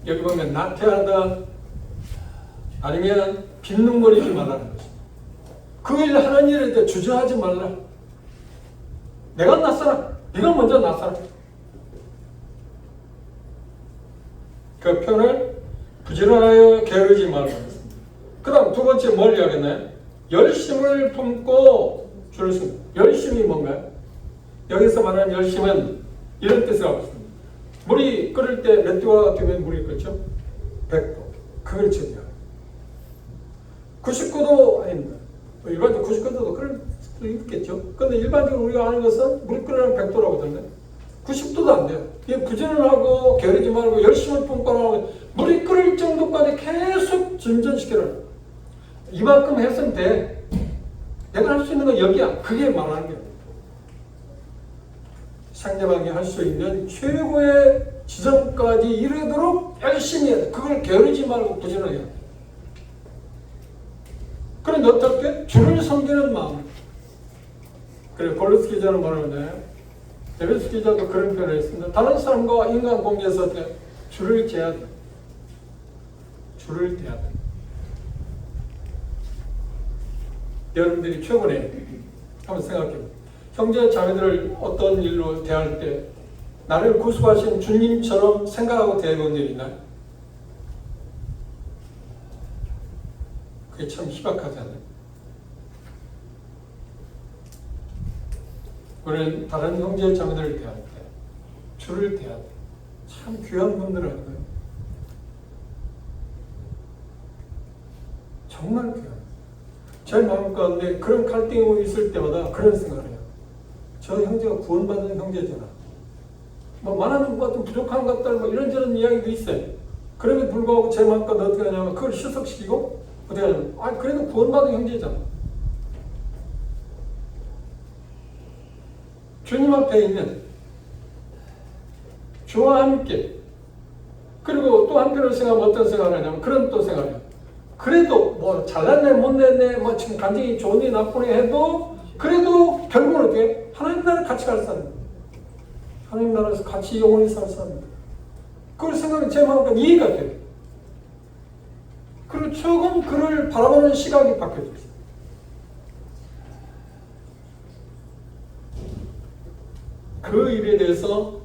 여기 보면 나태하다 아니면 빈둥거리지 말라는 것입니다. 그 일 하는 일에 대해 주저하지 말라. 내가 낫사라. 네가 먼저 낫사라. 그 표현을 부지런하여 게으르지 말라 했습니다. 그 다음 두 번째 뭘 이야기했나요? 열심을 품고 주를 섬기는. 열심이 뭔가요? 여기서 말하는 열심은 이런 뜻을 갖고 있습니다. 물이 끓을 때 몇 도가 되면 물이 끓죠? 100도. 그걸 측량. 99도 아닙니다. 일반적으로 99도도 끓을 수도 있겠죠. 그런데 일반적으로 우리가 아는 것은 물이 끓으면 100도라고 하던데 90도도 안 돼요. 이게 부지런하고 게으르지 말고 열심을 품고 하면 물이 끓을 정도까지 계속 진전시켜라. 이만큼 했으면 돼. 내가 할 수 있는 건 여기야. 그게 말하는 거야. 상대방이 할 수 있는 최고의 지점까지 이르도록 열심히 해야 돼. 그걸 게으르지 말고 부지런해야 돼. 그런데 어떻게? 주를 섬기는 마음. 그래, 골로새 기자는 뭐라는데, 에베소 기자도 그런 표현을 했습니다. 다른 사람과 인간 관계에서 어떻게? 주를 재야 돼. 주를 대야 돼. 여러분들이 최근에 한번 생각해보세요. 형제 자매들을 어떤 일로 대할 때 나를 구속하신 주님처럼 생각하고 대해본 일 있나요? 그게 참 희박하지 않아요? 우리는 다른 형제 자매들을 대할 때 주를 대할 때 참 귀한 분들 아닌가요? 정말 귀한. 제 마음 가운데 그런 갈등이 있을 때마다 그런 생각을 해요. 저 형제가 구원받은 형제잖아. 뭐 많은 것 같은 부족한 것들 뭐 이런저런 이야기도 있어요. 그럼에도 불구하고 제 마음 가운데 어떻게 하냐면 그걸 희석시키고 어떻게 하냐면 그래도 구원받은 형제잖아. 주님 앞에 있는 주와 함께 그리고 또 한편으로 생각하면 어떤 생각을 하냐면 그런 또 생각을 해요. 그래도 뭐 잘났네 못냈네 뭐 지금 감정이 좋으니 나쁘니 해도 그래도 결국은 어떻게 하나님 나라에 같이 갈 사람, 하나님 나라에서 같이 영원히 살 사람. 그걸 생각하면 제 마음과 이해가 돼요. 그리고 조금 그를 바라보는 시각이 바뀌어졌어요. 그 일에 대해서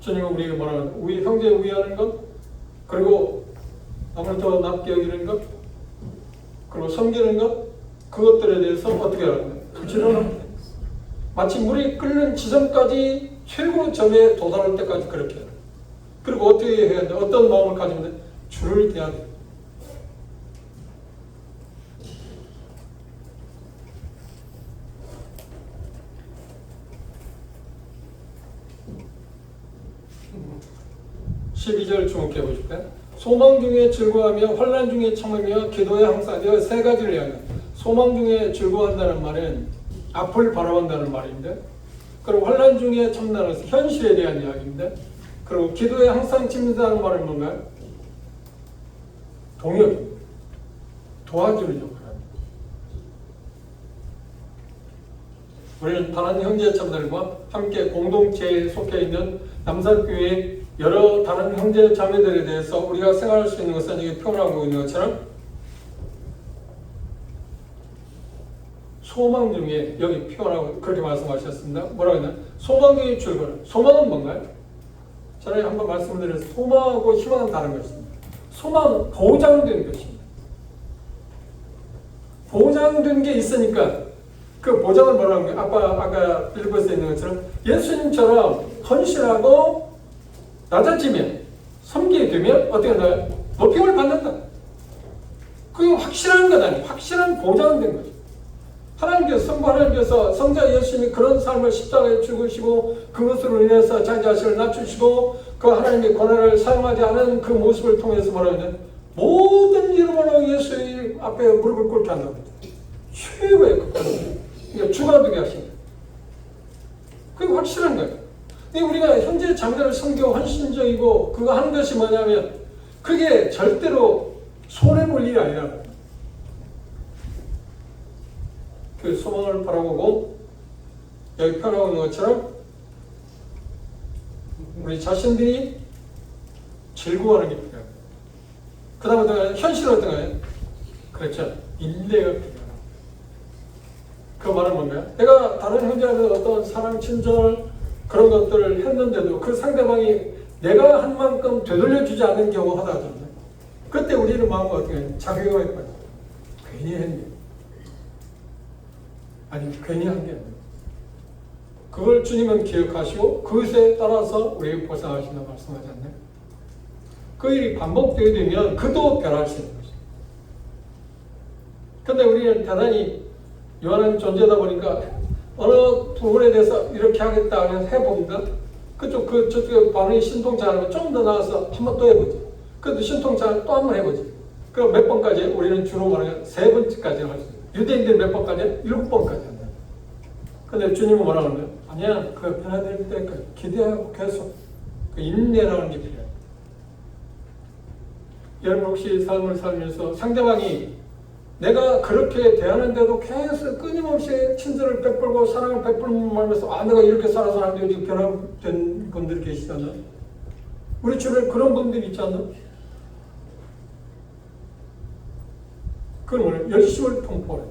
주님은 우리에게 뭐라고 하냐, 우리 형제 우애하는 것, 그리고 남을 더 낫게 여기는 것, 그리고 섬기는 것, 그것들에 대해서 어떻게 하는 거예요? 부지런합니다. 마치 물이 끓는 지점까지 최고 점에 도달할 때까지 그렇게 해요. 그리고 어떻게 해야 돼? 어떤 마음을 가지면 돼? 주를 대해야 돼. (12절) 주목해 보실까요? 소망 중에 즐거워하며 환난 중에 참으며 기도에 항상 이 세 가지를 이야기합니다. 소망 중에 즐거워한다는 말은 앞을 바라본다는 말인데, 그리고 환난 중에 참다는 것은 현실에 대한 이야기인데, 그리고 기도에 항상 침묵하는 말은 뭔가요? 동역, 도와주는 역할을 합니다. 우리는 다른 형제 자매들과 함께 공동체에 속해 있는 남산교회 여러 다른 형제 자매들에 대해서 우리가 생각할 수 있는 것은 여기 표현하고 있는 것처럼 소망 중에 여기 표현하고 그렇게 말씀하셨습니다. 뭐라고 했나? 소망 중에 즐거움. 소망은 뭔가요? 전에 한번 말씀드렸어요. 소망하고 희망은 다른 것입니다. 소망은 보장된 것입니다. 보장된 게 있으니까 그 보장을 뭐라고 하는 거예요? 아까 빌립보서에 있는 것처럼 예수님처럼 헌신하고 낮아지면 섬기게 되면 어떻게 하나요? 높임을 받는다. 그게 확실한 것 아니에요. 확실한 보장된 거죠. 하나님께서 성부 하나님께서 성자 예수님이 그런 삶을 십자가에 죽으시고 그것으로 인해서 자기 자신을 낮추시고 그 하나님의 권한을 사용하지 않은 그 모습을 통해서 뭐라고 하냐? 모든 이름으로 예수의 앞에 무릎을 꿇게 한다고 합니다. 최고의 극단입니다. 그러니까 주가 되게 하신 거예요. 그게 확실한 거예요. 우리가 현재 자매들을 섬기고 헌신적이고 그거 하는 것이 뭐냐면 그게 절대로 손해볼 일이 아니라 그 소망을 바라보고 여기 표현하고 있는 것처럼 우리 자신들이 즐거워하는 게 필요해요. 그 다음에 어떤 현실은 어떤가요? 그렇죠. 인내가 필요해요. 그 말은 뭔가요? 내가 다른 형제한테 어떤 사랑, 친절 그런 것들을 했는데도 그 상대방이 내가 한 만큼 되돌려주지 않는 경우 하다 하잖아요. 그때 우리는 마음과 어떻게 해요? 자괴감에 빠져요. 괜히 했네. 아니, 괜히 한 게 아니에요. 그걸 주님은 기억하시고 그것에 따라서 우리에게 보상하신다고 말씀하지 않나요? 그 일이 반복되게 되면 그도 변할 수 있는 것이죠. 근데 우리는 대단히 요한한 존재다 보니까 어느 부분에 대해서 이렇게 하겠다 하면 해봅니다. 저쪽 반응이 신통치 않으면 좀 더 나아서 한 번 또 해보지. 그래도 신통치 않으면 또 한 번 해보지. 그럼 몇 번까지? 우리는 주로 말하면 3번까지 할 수 있어요. 유대인들 몇 번까지? 7번까지 한다. 근데 주님은 뭐라고 하나요? 아니야, 그 변화될 때까지 기대하고 계속 그 인내라는 게 필요해요. 여러분 혹시 삶을 살면서 상대방이 내가 그렇게 대하는데도 계속 끊임없이 친절을 베풀고 사랑을 베풀면서 내가 이렇게 살아서 안 되고 변화된 분들이 계시잖아요. 우리 주변에 그런 분들이 있지 않나? 그건 뭐예요? 열심을 통포해요.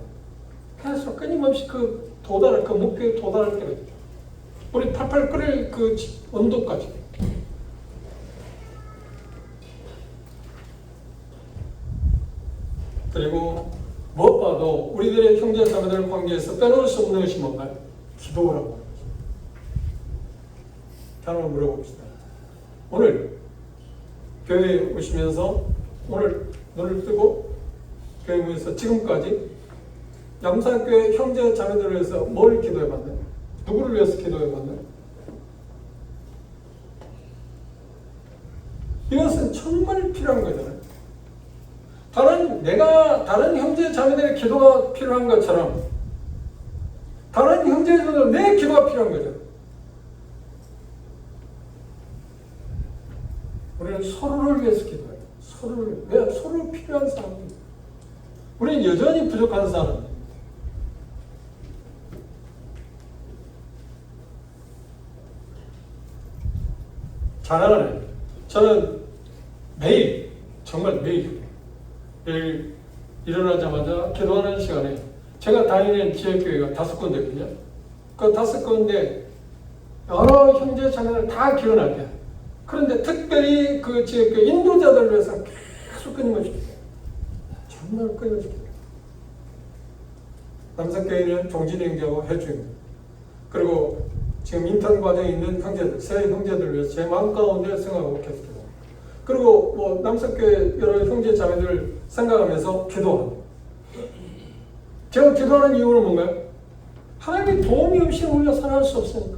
계속 끊임없이 그 목표에 도달할 때가 있죠. 우리 팔팔 끓일 그 온도까지. 그리고 무엇봐도 우리들의 형제자매들 관계에서 빼놓을 수 없는 것이 뭔가요? 기도라고. 하나 물어봅시다. 오늘 교회에 오시면서 오늘 눈을 뜨고 교회에 모여서 지금까지 양산교회 형제 자매들을 위해서 뭘 기도해봤나요? 누구를 위해서 기도해봤나요? 이것은 정말 필요한 거잖아요. 다른 형제 자매들의 기도가 필요한 것처럼 다른 형제들도 내 기도가 필요한 거죠. 우리는 서로를 위해서 기도해요. 왜? 서로 필요한 사람입니다. 우리는 여전히 부족한 사람입니다. 잘하네. 저는 매일, 정말 매일 일어나자마자 기도하는 시간에 제가 다니는 지역교회가 5군데거든요. 그 5군데 여러 형제 자매를 다 기원할 때 그런데 특별히 그 지역교회 인도자들을 위해서 계속 끊임없이 기도해요. 정말 끊임없이 기도해요. 남산교회는 종진이 형제하고 해주입니다. 그리고 지금 인턴 과정에 있는 형제들, 새 형제들을 위해서 제 마음 가운데 생각하고 계속 기도합니다. 그리고 남산교회 여러 형제 자매들을 생각하면서 기도합니다. 제가 기도하는 이유는 뭔가요? 하나님의 도움이 없이 우리가 살아갈 수 없으니까.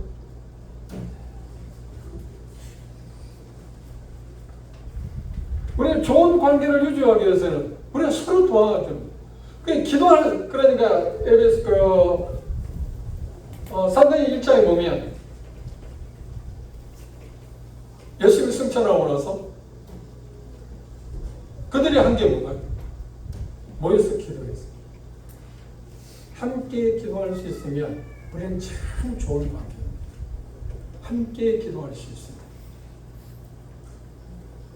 우리가 좋은 관계를 유지하기 위해서는 우리가 서로 도와야 됩니다. 그러니까 에베소 사도행 1장에 보면 열심히 승천하고 나서 그들이 한 게 뭔가요? 모여서 기도했어요. 함께 기도할 수 있으면 우리는 참 좋은 관계입니다. 함께 기도할 수 있습니다.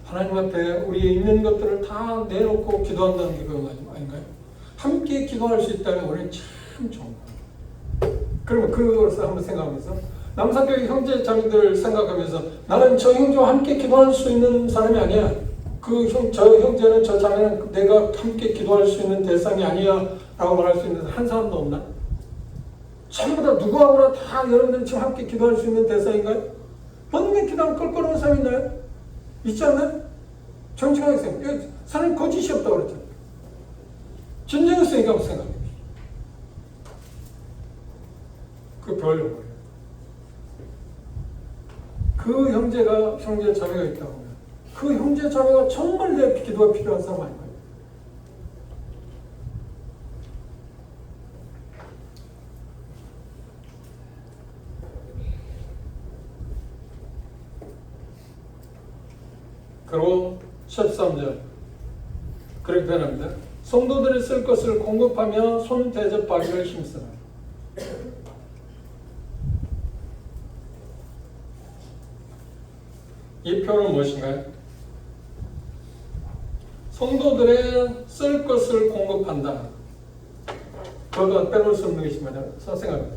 하나님 앞에 우리의 있는 것들을 다 내놓고 기도한다는 게 그거 아닌가요? 함께 기도할 수 있다면 우리는 참 좋은 거예요. 그러면 그것을 한번 생각하면서 남산교회 형제 자매들을 생각하면서 나는 저 형제와 함께 기도할 수 있는 사람이 아니야. 저 형제는 저 자매는 내가 함께 기도할 수 있는 대상이 아니야 라고 말할 수 있는 한 사람도 없나? 전부 다 누구하고나 다 여러분들이 지금 함께 기도할 수 있는 대상인가요? 번개 기도하면 껄끄러운 사람 있나요? 있지 않나요? 정직하게 생각해요. 사람이 거짓이 없다고 그랬잖아요. 진정성이 한번 생각해요. 그 별로 뭐예요? 그 형제가 형제 자매가 있다고 하면 그 형제 자매가 정말 내 기도가 필요한 사람 아닌가요? 그리고 13절 그렇게 변합니다. 성도들이 쓸 것을 공급하며 손 대접하기를 힘쓰라. 이 표현은 무엇인가요? 성도들의 쓸 것을 공급한다. 그거가 빼놓을 수 없는 것이 뭐냐? 생각합니다.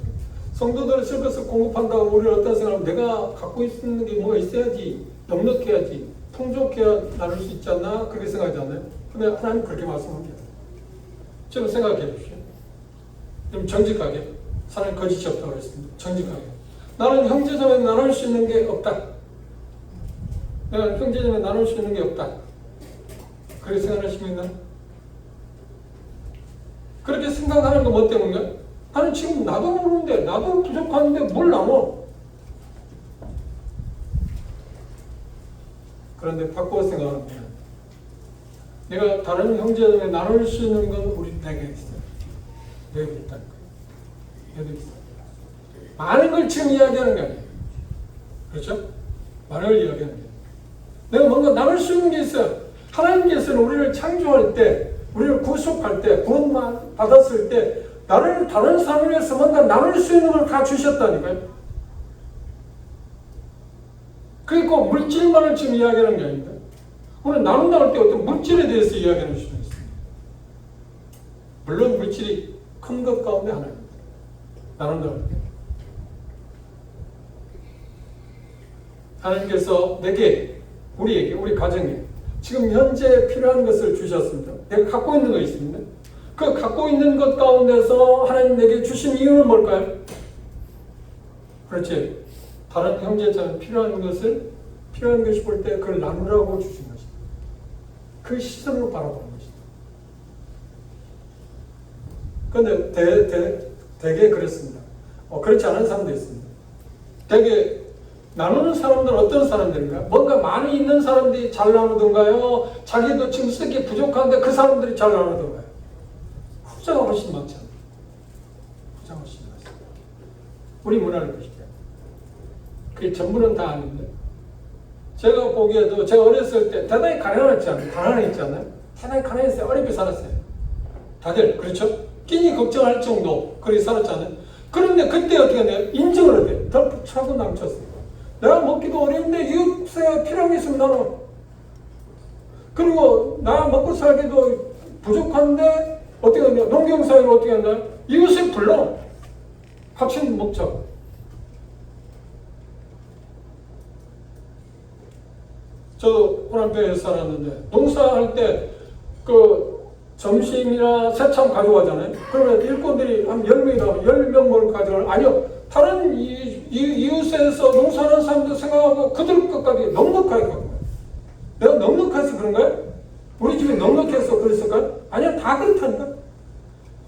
성도들의 쓸 것을 공급한다고 우리는 어떤 생각을 내가 갖고 있는 게 뭐가 있어야지, 넉넉해야지, 풍족해야 나눌 수 있지 않나? 그렇게 생각하지 않나요? 근데 하나님 그렇게 말씀합니다. 좀 생각해 보십시오. 좀 정직하게. 사람이 거짓이 없다고 그랬습니다. 정직하게. 나는 형제자매 나눌 수 있는 게 없다. 내가 형제자매 나눌 수 있는 게 없다. 그렇게 생각하시면 그렇게 생각하는 건 뭐 때문인가? 나는 지금 나도 모르는데 나도 부족한데 뭘 나눠? 그런데 바꿔 생각하면 내가 다른 형제자매 나눌 수 있는 건 우리 내게 있어요. 내게 있다는 거예요. 내게 있어요. 많은 걸 지금 이야기하는 게 아니에요. 그렇죠? 많은 걸 이야기하는 게 내가 뭔가 나눌 수 있는 게 있어요. 하나님께서는 우리를 창조할 때, 우리를 구속할 때, 구원만 받았을 때 나를 다른 사람을 위해서 뭔가 나눌 수 있는 걸 다 주셨다니까요. 그게 꼭 물질만을 지금 이야기하는 게 아닙니다. 오늘 나눈다고 할 때 어떤 물질에 대해서 이야기하는 수도 있습니다. 물론 물질이 큰 것 가운데 하나입니다. 나눈다고 할 때. 하나님께서 내게, 우리에게, 우리 가정에 지금 현재 필요한 것을 주셨습니다. 내가 갖고 있는 거 있습니다. 그 갖고 있는 것 가운데서 하나님 내게 주신 이유는 뭘까요? 그렇지. 다른 형제자매 필요한 것이 볼 때 그걸 나누라고 주신 것이다. 그 시선으로 바라보는 것이다. 그런데 대개 그렇습니다. 그렇지 않은 사람도 있습니다. 대개 나누는 사람들은 어떤 사람들인가요? 뭔가 많이 있는 사람들이 잘 나누던가요? 자기도 지금 쓰기 부족한데 그 사람들이 잘 나누던가요? 후자가 훨씬 많지 않나요? 후자가 훨씬 많습니다. 우리 문화를 보십시오. 그게 전부는 다 아닌데 제가 보기에도 제가 어렸을 때 대단히 가난했지 않나요? 대단히 가난했어요. 어렵게 살았어요. 다들 그렇죠? 끼니 걱정할 정도 그렇게 살았잖아요. 그런데 그때 어떻게 했나요? 인정을 해요. 더 차고 남쳤어요. 내가 먹기도 어려운데 이웃에 필요한 게 있으면 나눠. 그리고 나 먹고 살기도 부족한데 어떻게 하냐? 농경사회를 어떻게 한다? 이웃을 불러. 같이 먹자. 저도 호남교회에 살았는데 농사할 때 그 점심이나 새참 가져가잖아요. 그러면 일꾼들이 한 10명이나 10명 뭘 가져가요? 아니요. 다른 이웃에서 농사하는 사람들 생각하고 그들 것까지 넉넉하게 갖고 가요. 내가 넉넉해서 그런가요? 우리 집이 넉넉해서 그랬을까요? 아니요. 다 그렇다니까.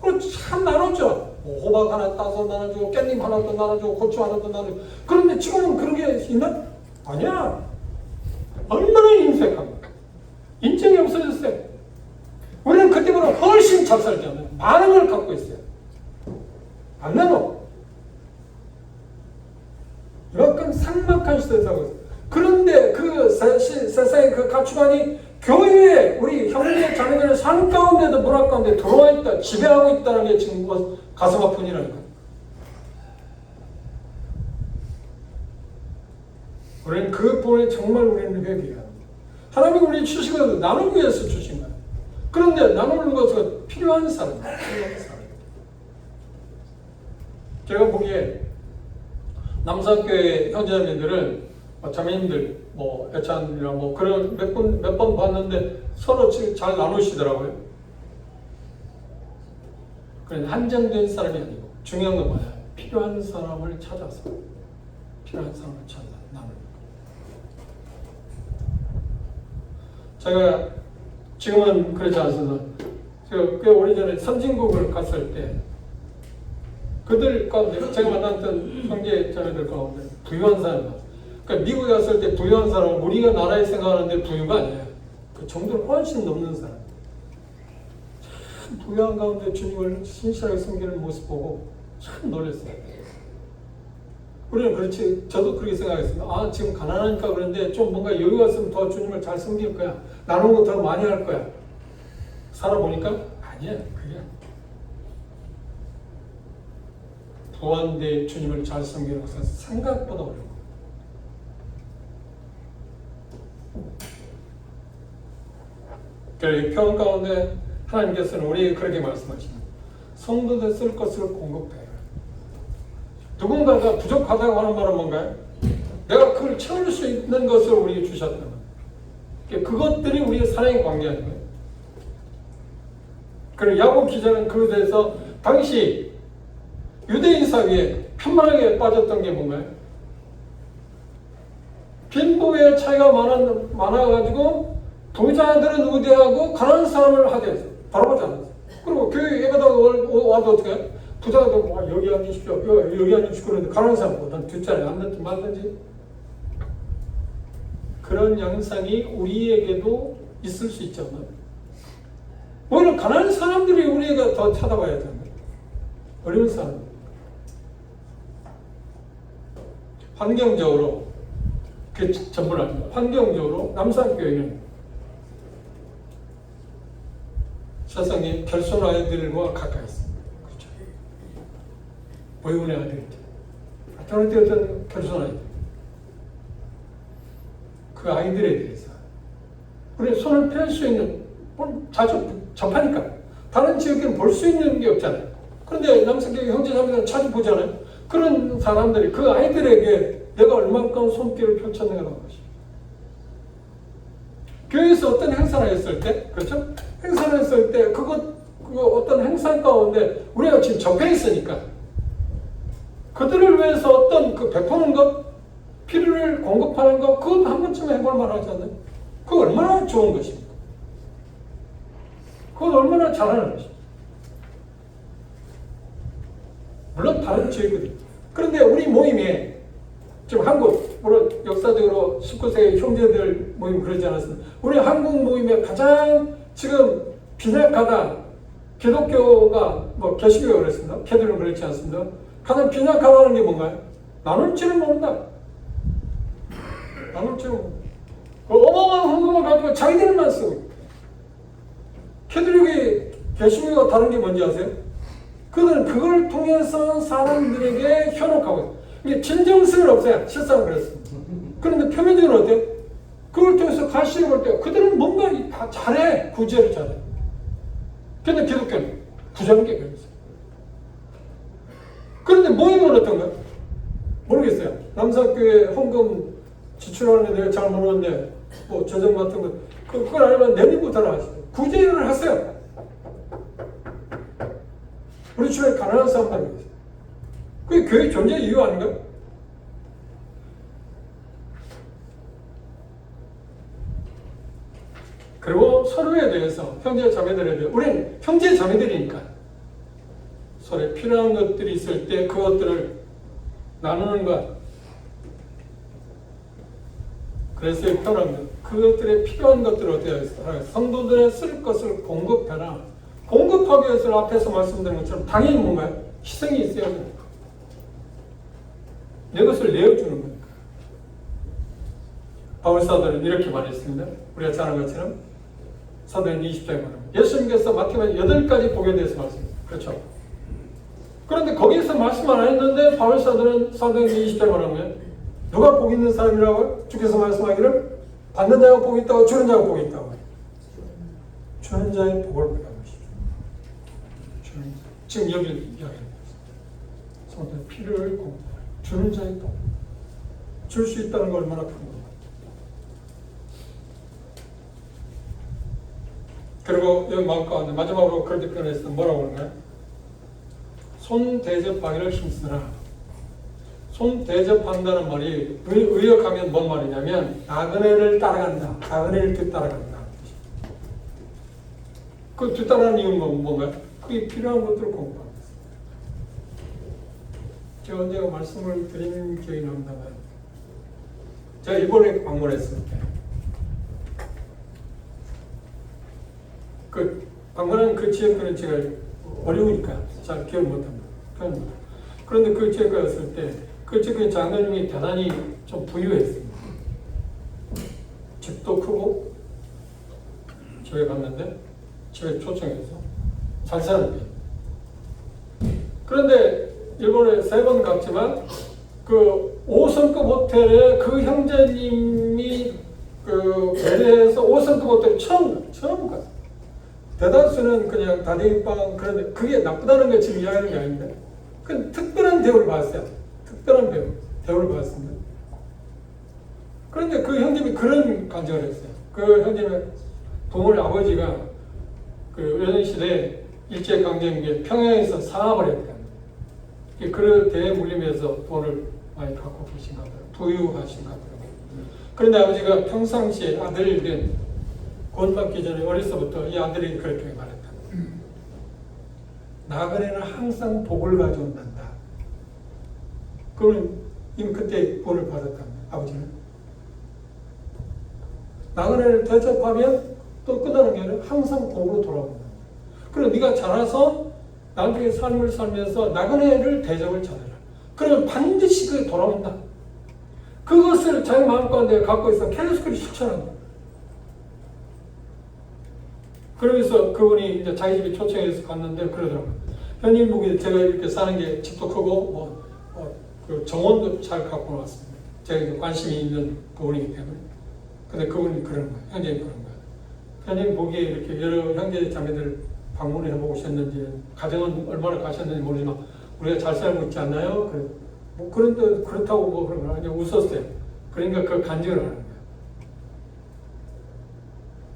그걸 참 나눴죠. 호박 하나 따서 나눠주고 깻잎 하나 더 나눠주고 고추 하나 더 나눠주고. 그런데 지금은 그런 게 있나? 아니야. 얼마나 인색합니까? 인정이 없어졌어요. 우리는 그때보다 훨씬 잘 살잖아요. 많은 걸 갖고 있어요. 안 나눠. 이만큼 삭막한 시대에 살고 있어요. 그런데 그 세상의 그 가치관이 교회에 우리 형제 자매들의 삶 가운데도 문화 가운데 들어와 있다, 지배하고 있다는 게 지금 가슴 아픈 일이라니까. 우리는 그 부분에 정말 우리는 회개해야 합니다. 하나님이 우리 주신 것을 나누기 위해서 주신 거예요. 그런데 나누는 것은 필요한 사람. 제가 보기에 남사교회 형제자매들은 자매님들 애찬이랑 그런 몇 번 봤는데 서로 잘 나누시더라고요. 그런데 한정된 사람이 아니고 중요한 건 뭐야? 필요한 사람을 찾아서 나누는 거. 제가 지금은 그렇지 않습니다. 제가 꽤 오래전에 선진국을 갔을 때 그들 가운데 제가 만났던 형제 자매들 가운데 부유한 사람이 많아요. 그러니까 미국에 갔을 때 부유한 사람은 우리가 나라에 생각하는데 부유가 아니에요. 그 정도를 훨씬 넘는 사람. 참 부유한 가운데 주님을 신실하게 섬기는 모습 보고 참 놀랐어요. 우리는 그렇지, 저도 그렇게 생각했습니다. 지금 가난하니까 그런데 좀 뭔가 여유가 있으면 더 주님을 잘 섬길 거야. 나누는 거 더 많이 할 거야. 살아보니까 아니에요. 그게 부한대 주님을 잘 섬기는 것은 생각보다 어려운 거예요. 그래서 이 표현 가운데 하나님께서는 우리에게 그렇게 말씀하십니다. 성도들 쓸 것을 공급해요. 누군가가 부족하다고 하는 말은 뭔가요? 내가 그걸 채울 수 있는 것을 우리에게 주셨다. 그것들이 우리의 사랑의 관계인 거예요. 그리고 야곱 기자는 그것에 대해서 당시 유대인 사회에 편만하게 빠졌던 게 뭔가요? 빈부의 차이가 많아가지고 부자들은 우대하고 가난한 사람을 하게 했어요. 바라보지 않았어요. 그리고 교회 예배당 와도 어떻게 해요? 부자도 여기 앉으십시오. 여기 앉으십시오. 그런데 가난한 사람보다는 뒷자리에 앉든지 말든지. 그런 양상이 우리에게도 있을 수 있지 않나요? 오히려 가난한 사람들이 우리가 더 찾아봐야 되는 거예요. 어려운 사람. 환경적으로, 그게 전부는 아닙니다. 환경적으로 남산교회는 세상에 결손 아이들과 가까이 있습니다. 그렇죠? 보육원의 아이들, 어떤 결손 아이들, 그 아이들에 대해서 우리 손을 펼 수 있는, 자주 접하니까 다른 지역에는 볼 수 있는 게 없잖아요. 그런데 남산교회 형제자매들은 자주 보잖아요. 그런 사람들이 그 아이들에게 내가 얼만큼 손길을 펼쳤는가라는 것이. 교회에서 어떤 행사를 했을 때, 그렇죠? 행사를 했을 때, 그거 어떤 행사 가운데 우리가 지금 접해 있으니까 그들을 위해서 어떤 그 베푸는 것, 피를 공급하는 거 그것도 한 번쯤 해볼 만하지 않나요? 그거 얼마나 좋은 것입니까? 그건 얼마나 잘하는 것입니까? 물론 다른 지역들이. 그런데 우리 모임에 지금 한국, 물론 역사적으로 19세기 형제들 모임 그러지 않았습니다. 우리 한국 모임에 가장 지금 빈약하다, 기독교가 뭐 개신교가 그랬습니다. 걔들은 그렇지 않습니다. 가장 빈약하다는 게 뭔가요? 나눌 줄을 모른다. 나눌 줄을 모른다. 어마어마한 헌금을 가지고 자기들만 쓰고 있다. 걔들이 개신교가 다른 게 뭔지 아세요? 그들은 그걸 통해서 사람들에게 현혹하고 있어요. 이게 진정성은 없어요. 실상은 그렇습니다. 그런데 표면적으로 어때요? 그걸 통해서 가시를 볼 때 그들은 뭔가 다 잘해. 구제를 잘해. 그런데 기독교는 부자는 게 별로 있어요. 그런데 모임은 어떤가요? 모르겠어요. 남사교회 헌금 지출하는 데 내가 잘 모르는데 뭐 재정 같은 거 그걸 알면 내년부터 하시죠. 구제를 하세요. 우리 주변에 가난한 사람들이 있어요. 그게 교회 존재 이유 아닌가? 그리고 서로에 대해서 형제 자매들에 대해 우리는 형제 자매들이니까 서로에 필요한 것들이 있을 때 그것들을 나누는 것. 그래서 편합니다. 그것들에 필요한 것들을 어떻게 하겠어요? 성도들의 쓸 것을 공급해라. 공급하기 위해서 앞에서 말씀드린 것처럼 당연히 뭔가요? 희생이 있어야 됩니다. 내 것을 내어주는 거니까. 바울사도는 이렇게 말했습니다. 우리가 잘 아는 것처럼 사도행 20장에 말합니다. 예수님께서 마태복음 8가지 복에 대해서 말씀합니다. 그렇죠? 그런데 거기에서 말씀 안 했는데 바울사도는 사도행 20장에 말하면 누가 복 있는 사람이라고요? 주께서 말씀하기를 받는 자가 복이 있다고 주는 자가 복이 있다고. 주는 자의 복을 받는 것이죠. 지금 여기 이야기합니다. 성도의 피를 공부해 주는 자의 복. 줄 수 있다는 거 얼마나 큰 겁니다. 그리고 여기 마음가운데 마지막으로 그렇게 표현했을 때 뭐라고 그러나요? 손 대접하기를 힘쓰라. 손 대접한다는 말이 의역하면 뭔 말이냐면 나그네를 따라간다. 나그네를 뒤따라간다. 그 뒤따라가는 이유는 뭔가요? 그게 필요한 것들을 공부하는 거예요. 제가 언제가 말씀을 드린 기억이 납니다만 제가 일본에 방문했을 때 그 방문한 그 지역들은 제가 어려우니까 잘 기억을 못합니다. 그런데 그 지역에 갔을 때 그 지역의 장로님이 대단히 좀 부유했습니다. 집도 크고 집에 갔는데 집에 초청해서 잘 사는 게. 그런데 일본에 3번 갔지만 그 5성급 호텔에 그 형제님이 그 배려해서 5성급 호텔 처음 갔어요. 대다수는 그냥 다대기방 그런데 그게 나쁘다는 게 지금 이야기하는 게 아닌데 그 특별한 대우를 받았어요. 특별한 대우를 받았습니다. 그런데 그 형님이 그런 간증을 했어요. 그 형님의 부모의 아버지가 그 여전시대 일제강점기에 평양에서 사업을 했대요. 그 대에 물리면서 돈을 많이 갖고 계신 것 같아요. 부유하신 것 같아요. 그런데 아버지가 평상시에 아들된 구원받기 전에 어려서부터 이 아들이 그렇게 말했다. 나그네는 항상 복을 가져온단다. 그러면 이미 그때 구원을 받았답니다. 아버지는. 나그네를 대접하면 또 끝나는 게 아니라 항상 복으로 돌아온다. 그럼 네가 자라서 나중에 삶을 살면서 나그네를 대접을 잘해라. 그러면 반드시 그게 돌아온다. 그것을 자기 마음 가운데 갖고 있어 계속 그렇게 실천한다. 그러면서 그분이 이제 자기 집에 초청해서 갔는데 그러더라고요. 현님 보기 제가 이렇게 사는 게 집도 크고 그 정원도 잘 갖고 왔습니다. 제가 관심이 있는 부분이기 때문에. 근데 그분이 그런 거예요. 형제님 그런 거예요. 현님 보기에 이렇게 여러 형제 자매들 방문을 해보고 오셨는지 가정은 얼마나 가셨는지 모르지만 우리가 잘 살고 있지 않나요? 뭐 그런데 그렇다고 뭐 그런 거 아니야. 웃었어요. 그러니까 그 간증을 하는 거예요.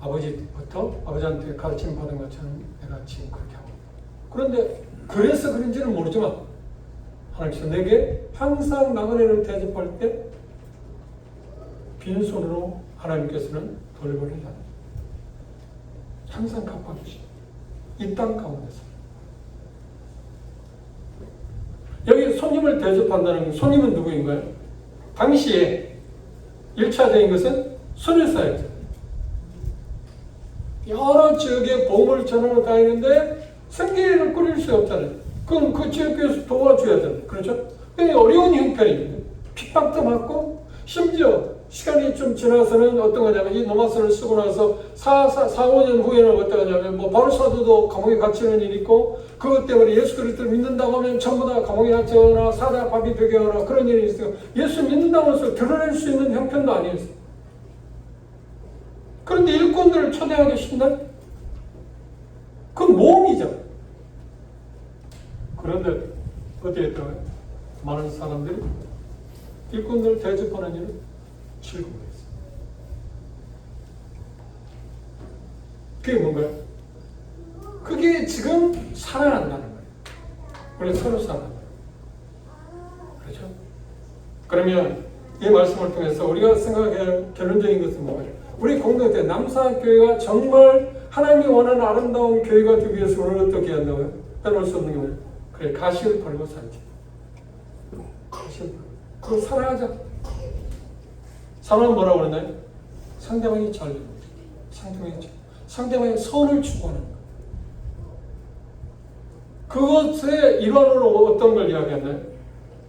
아버지부터 아버지한테 가르침 받은 것처럼 내가 지금 그렇게 하고. 그런데 그래서 그런지는 모르지만 하나님께서 내게 항상 나그네를 대접할 때 빈손으로 하나님께서는 돌려버리지 않아요. 항상 갚아주시고 이 땅 가운데서 여기 손님을 대접한다는 손님은 누구인가요? 당시에 1차적인 것은 순회사였죠. 여러 지역에 복음을 전하러 다니는데 생계를 꾸릴 수 없잖아요. 그럼 그 지역에서 도와줘야 되는 그렇죠? 어려운 형편입니다. 핍박도 받고 심지어 시간이 좀 지나서는 어떤 거냐면 이 노마스를 쓰고 나서 4, 5년 후에는 어떤 거냐면 뭐 바울사도도 감옥에 갇히는 일이 있고 그것 때문에 예수 그리스도를 믿는다고 하면 전부 다 감옥에 갇혀거나 사자밥이 되게 하거나 그런 일이 있어요. 예수 믿는다고 해서 드러낼 수 있는 형편도 아니었어요. 그런데 일꾼들을 초대하기 쉽나? 그건 모험이죠. 그런데 어떻게 했더라고요? 많은 사람들이 일꾼들을 대접하는 일을 즐거워했어요. 그게 뭔가요? 그게 지금 살아난다는 거예요. 원래 서로 살아난다. 그렇죠? 그러면 이 말씀을 통해서 우리가 생각해야 할 결론적인 것은 뭐예요? 우리 공동체 남사교회가 정말 하나님이 원하는 아름다운 교회가 되기 위해서 우리를 어떻게 한다고요? 빼놓을 수 없는 게 뭐예요? 그래, 가시를 버리고 살자. 가시를 버리고. 그거 살아가자. 사람은 뭐라고 그러나요? 상대방이 잘 되는 거죠. 상대방의 선을 추구하는 것. 그것의 일환으로 어떤 걸 이야기하나요?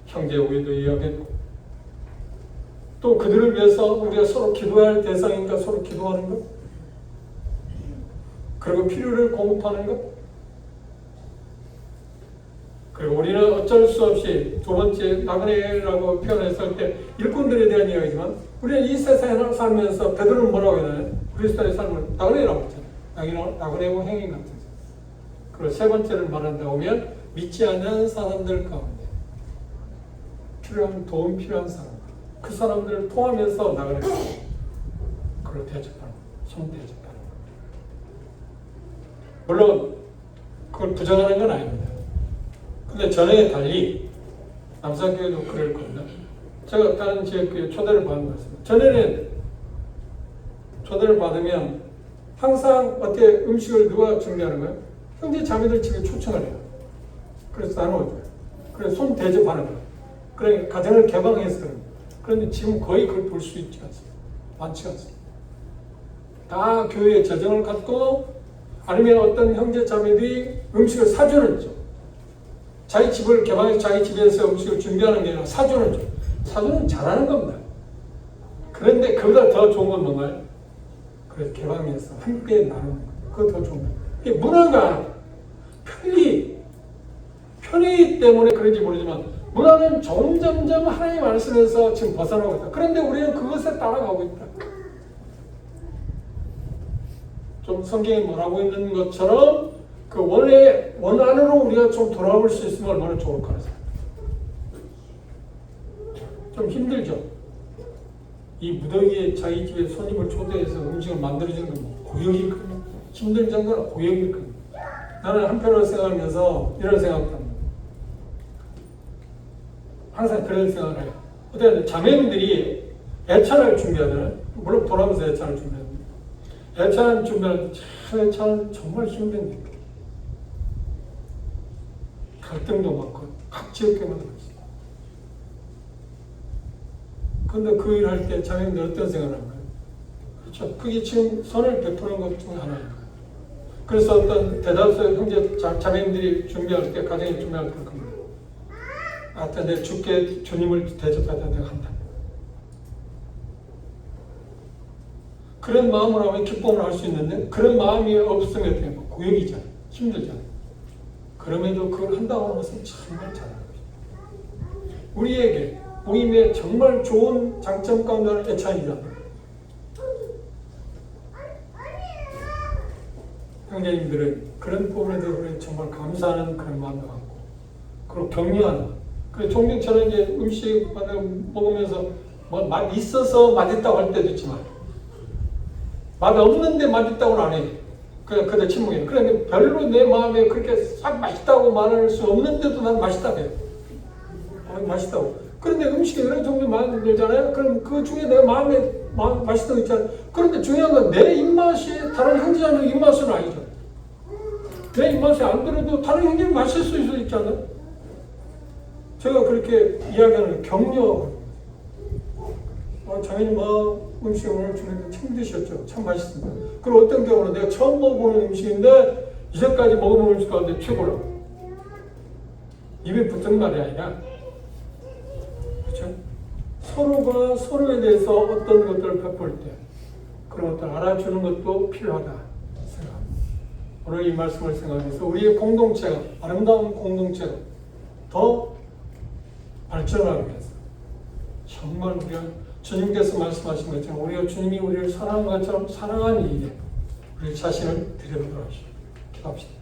형제 우애도 이야기했고 또 그들을 위해서 우리가 서로 기도해야 할 대상이니까 서로 기도하는 것 그리고 필요를 공급하는 것 그리고 우리는 어쩔 수 없이 두 번째 나그네라고 표현했을 때 일꾼들에 대한 이야기지만 우리는 이 세상에 살면서 베드로는 뭐라고 했나요? 그리스도의 삶을 나그네라고 했잖아요. 나그네고 행인 같은 그리고 세 번째를 말한다 보면 믿지 않는 사람들 가운데 도움 필요한 사람 그 사람들을 포함해서 나그네 그걸 대접하는 손 대접하는 물론 그걸 부정하는 건 아닙니다. 근데 전에 달리 남사교회도 그럴 겁니다. 제가 다른 지역교회 초대를 받은 것 같습니다. 전에는 초대를 받으면 항상 어떻게 음식을 누가 준비하는 거예요? 형제 자매들 집에 초청을 해요. 그래서 나눠줘요. 그래서 손 대접하는 거예요. 그러니까 가정을 개방해서 그런 거예요. 그런데 지금 거의 그걸 볼 수 있지 않습니다. 많지 않습니다. 다 교회의 재정을 갖고 아니면 어떤 형제 자매들이 음식을 사주는 죠. 자기 집을 개방해서 자기 집에서 음식을 준비하는 게 아니라 사주는 죠. 사주는 잘하는 겁니다. 그런데 그보다 더 좋은 건 뭔가요? 그래서 개방해서 함께 나누는 거예요. 그거 더 좋은 거예요. 이게 문화가 편의 때문에 그런지 모르지만 문화는 점점점 하나님의 말씀에서 지금 벗어나고 있다. 그런데 우리는 그것에 따라가고 있다. 좀 성경이 뭐라고 있는 것처럼 그 원 안으로 우리가 좀 돌아올 수 있으면 얼마나 좋을까. 좀 힘들죠. 이 무더기에 자기 집에 손님을 초대해서 음식을 만들어주는 건 고역이거든요. 힘든 정도는 고역이거든요. 나는 한편으로 생각하면서 이런 생각도 합니다. 항상 그런 생각을 해요. 어떤 자매님들이 애찬을 준비하잖아요. 물론 돌아오면서 애찬을 준비합니다. 애찬 준비하는 애찬은 정말 힘든 일. 갈등도 많고 각 지역에마다 있어요. 그런데 그 일 할 때 자매님들 어떤 생각을 한가요? 그렇죠. 그게 지금 선을 베푸는 것 중 하나인 거예요. 그래서 어떤 대다수의 형제 자매님들이 준비할 때 가정에 준비할 때 겁니다. 하여튼 내 주께 주님을 대접하다 내가 한다. 그런 마음으로 하면 기쁨을 할 수 있는데 그런 마음이 없으면 어떻게 보면 고역이잖아요. 힘들잖아요. 그럼에도 그걸 한다고 하는 것은 정말 잘하는 것입니다. 우리에게 모임의 정말 좋은 장점 가운데 하나는 애찬이잖아요. 형제님들은 그런 부분에 대해서 정말 감사하는 그런 마음을 갖고 그리고 격려하는 그리고 종종 저는 이제 음식 먹으면서 뭐 맛 있어서 맛있다고 할 때도 있지만 맛 없는데 맛있다고는 안 해요. 그때 침묵이에요. 그런데 별로 내 마음에 그렇게 싹 맛있다고 말할 수 없는데도 난 맛있다고 해요. 맛있다고. 그런데 음식이 여러 종류 만들잖아요. 그럼 그 중에 내가 마음에 맛있다고 있잖아요. 그런데 중요한 건 내 입맛이 다른 형제자매 입맛은 아니죠. 내 입맛에 안 들어도 다른 형제는 맛있을 수 있잖아요. 제가 그렇게 이야기하는 격려. 장인님 음식 오늘 주는데 참 드셨죠? 참 맛있습니다. 그리고 어떤 경우는 내가 처음 먹어보는 음식인데 이제까지 먹어본 음식 가운데 최고라고. 입에 붙은 말이 아니라, 그렇죠? 서로가 서로에 대해서 어떤 것들을 베풀 때 그런 것들을 알아주는 것도 필요하다 생각합니다. 오늘 이 말씀을 생각해서 우리의 공동체가, 아름다운 공동체가 더 발전하기 위해서 정말 우리가 주님께서 말씀하신 것처럼 우리가 주님이 우리를 사랑한 것처럼 사랑하는 일에 우리 자신을 드려보도록 하십시오. 기도합시다.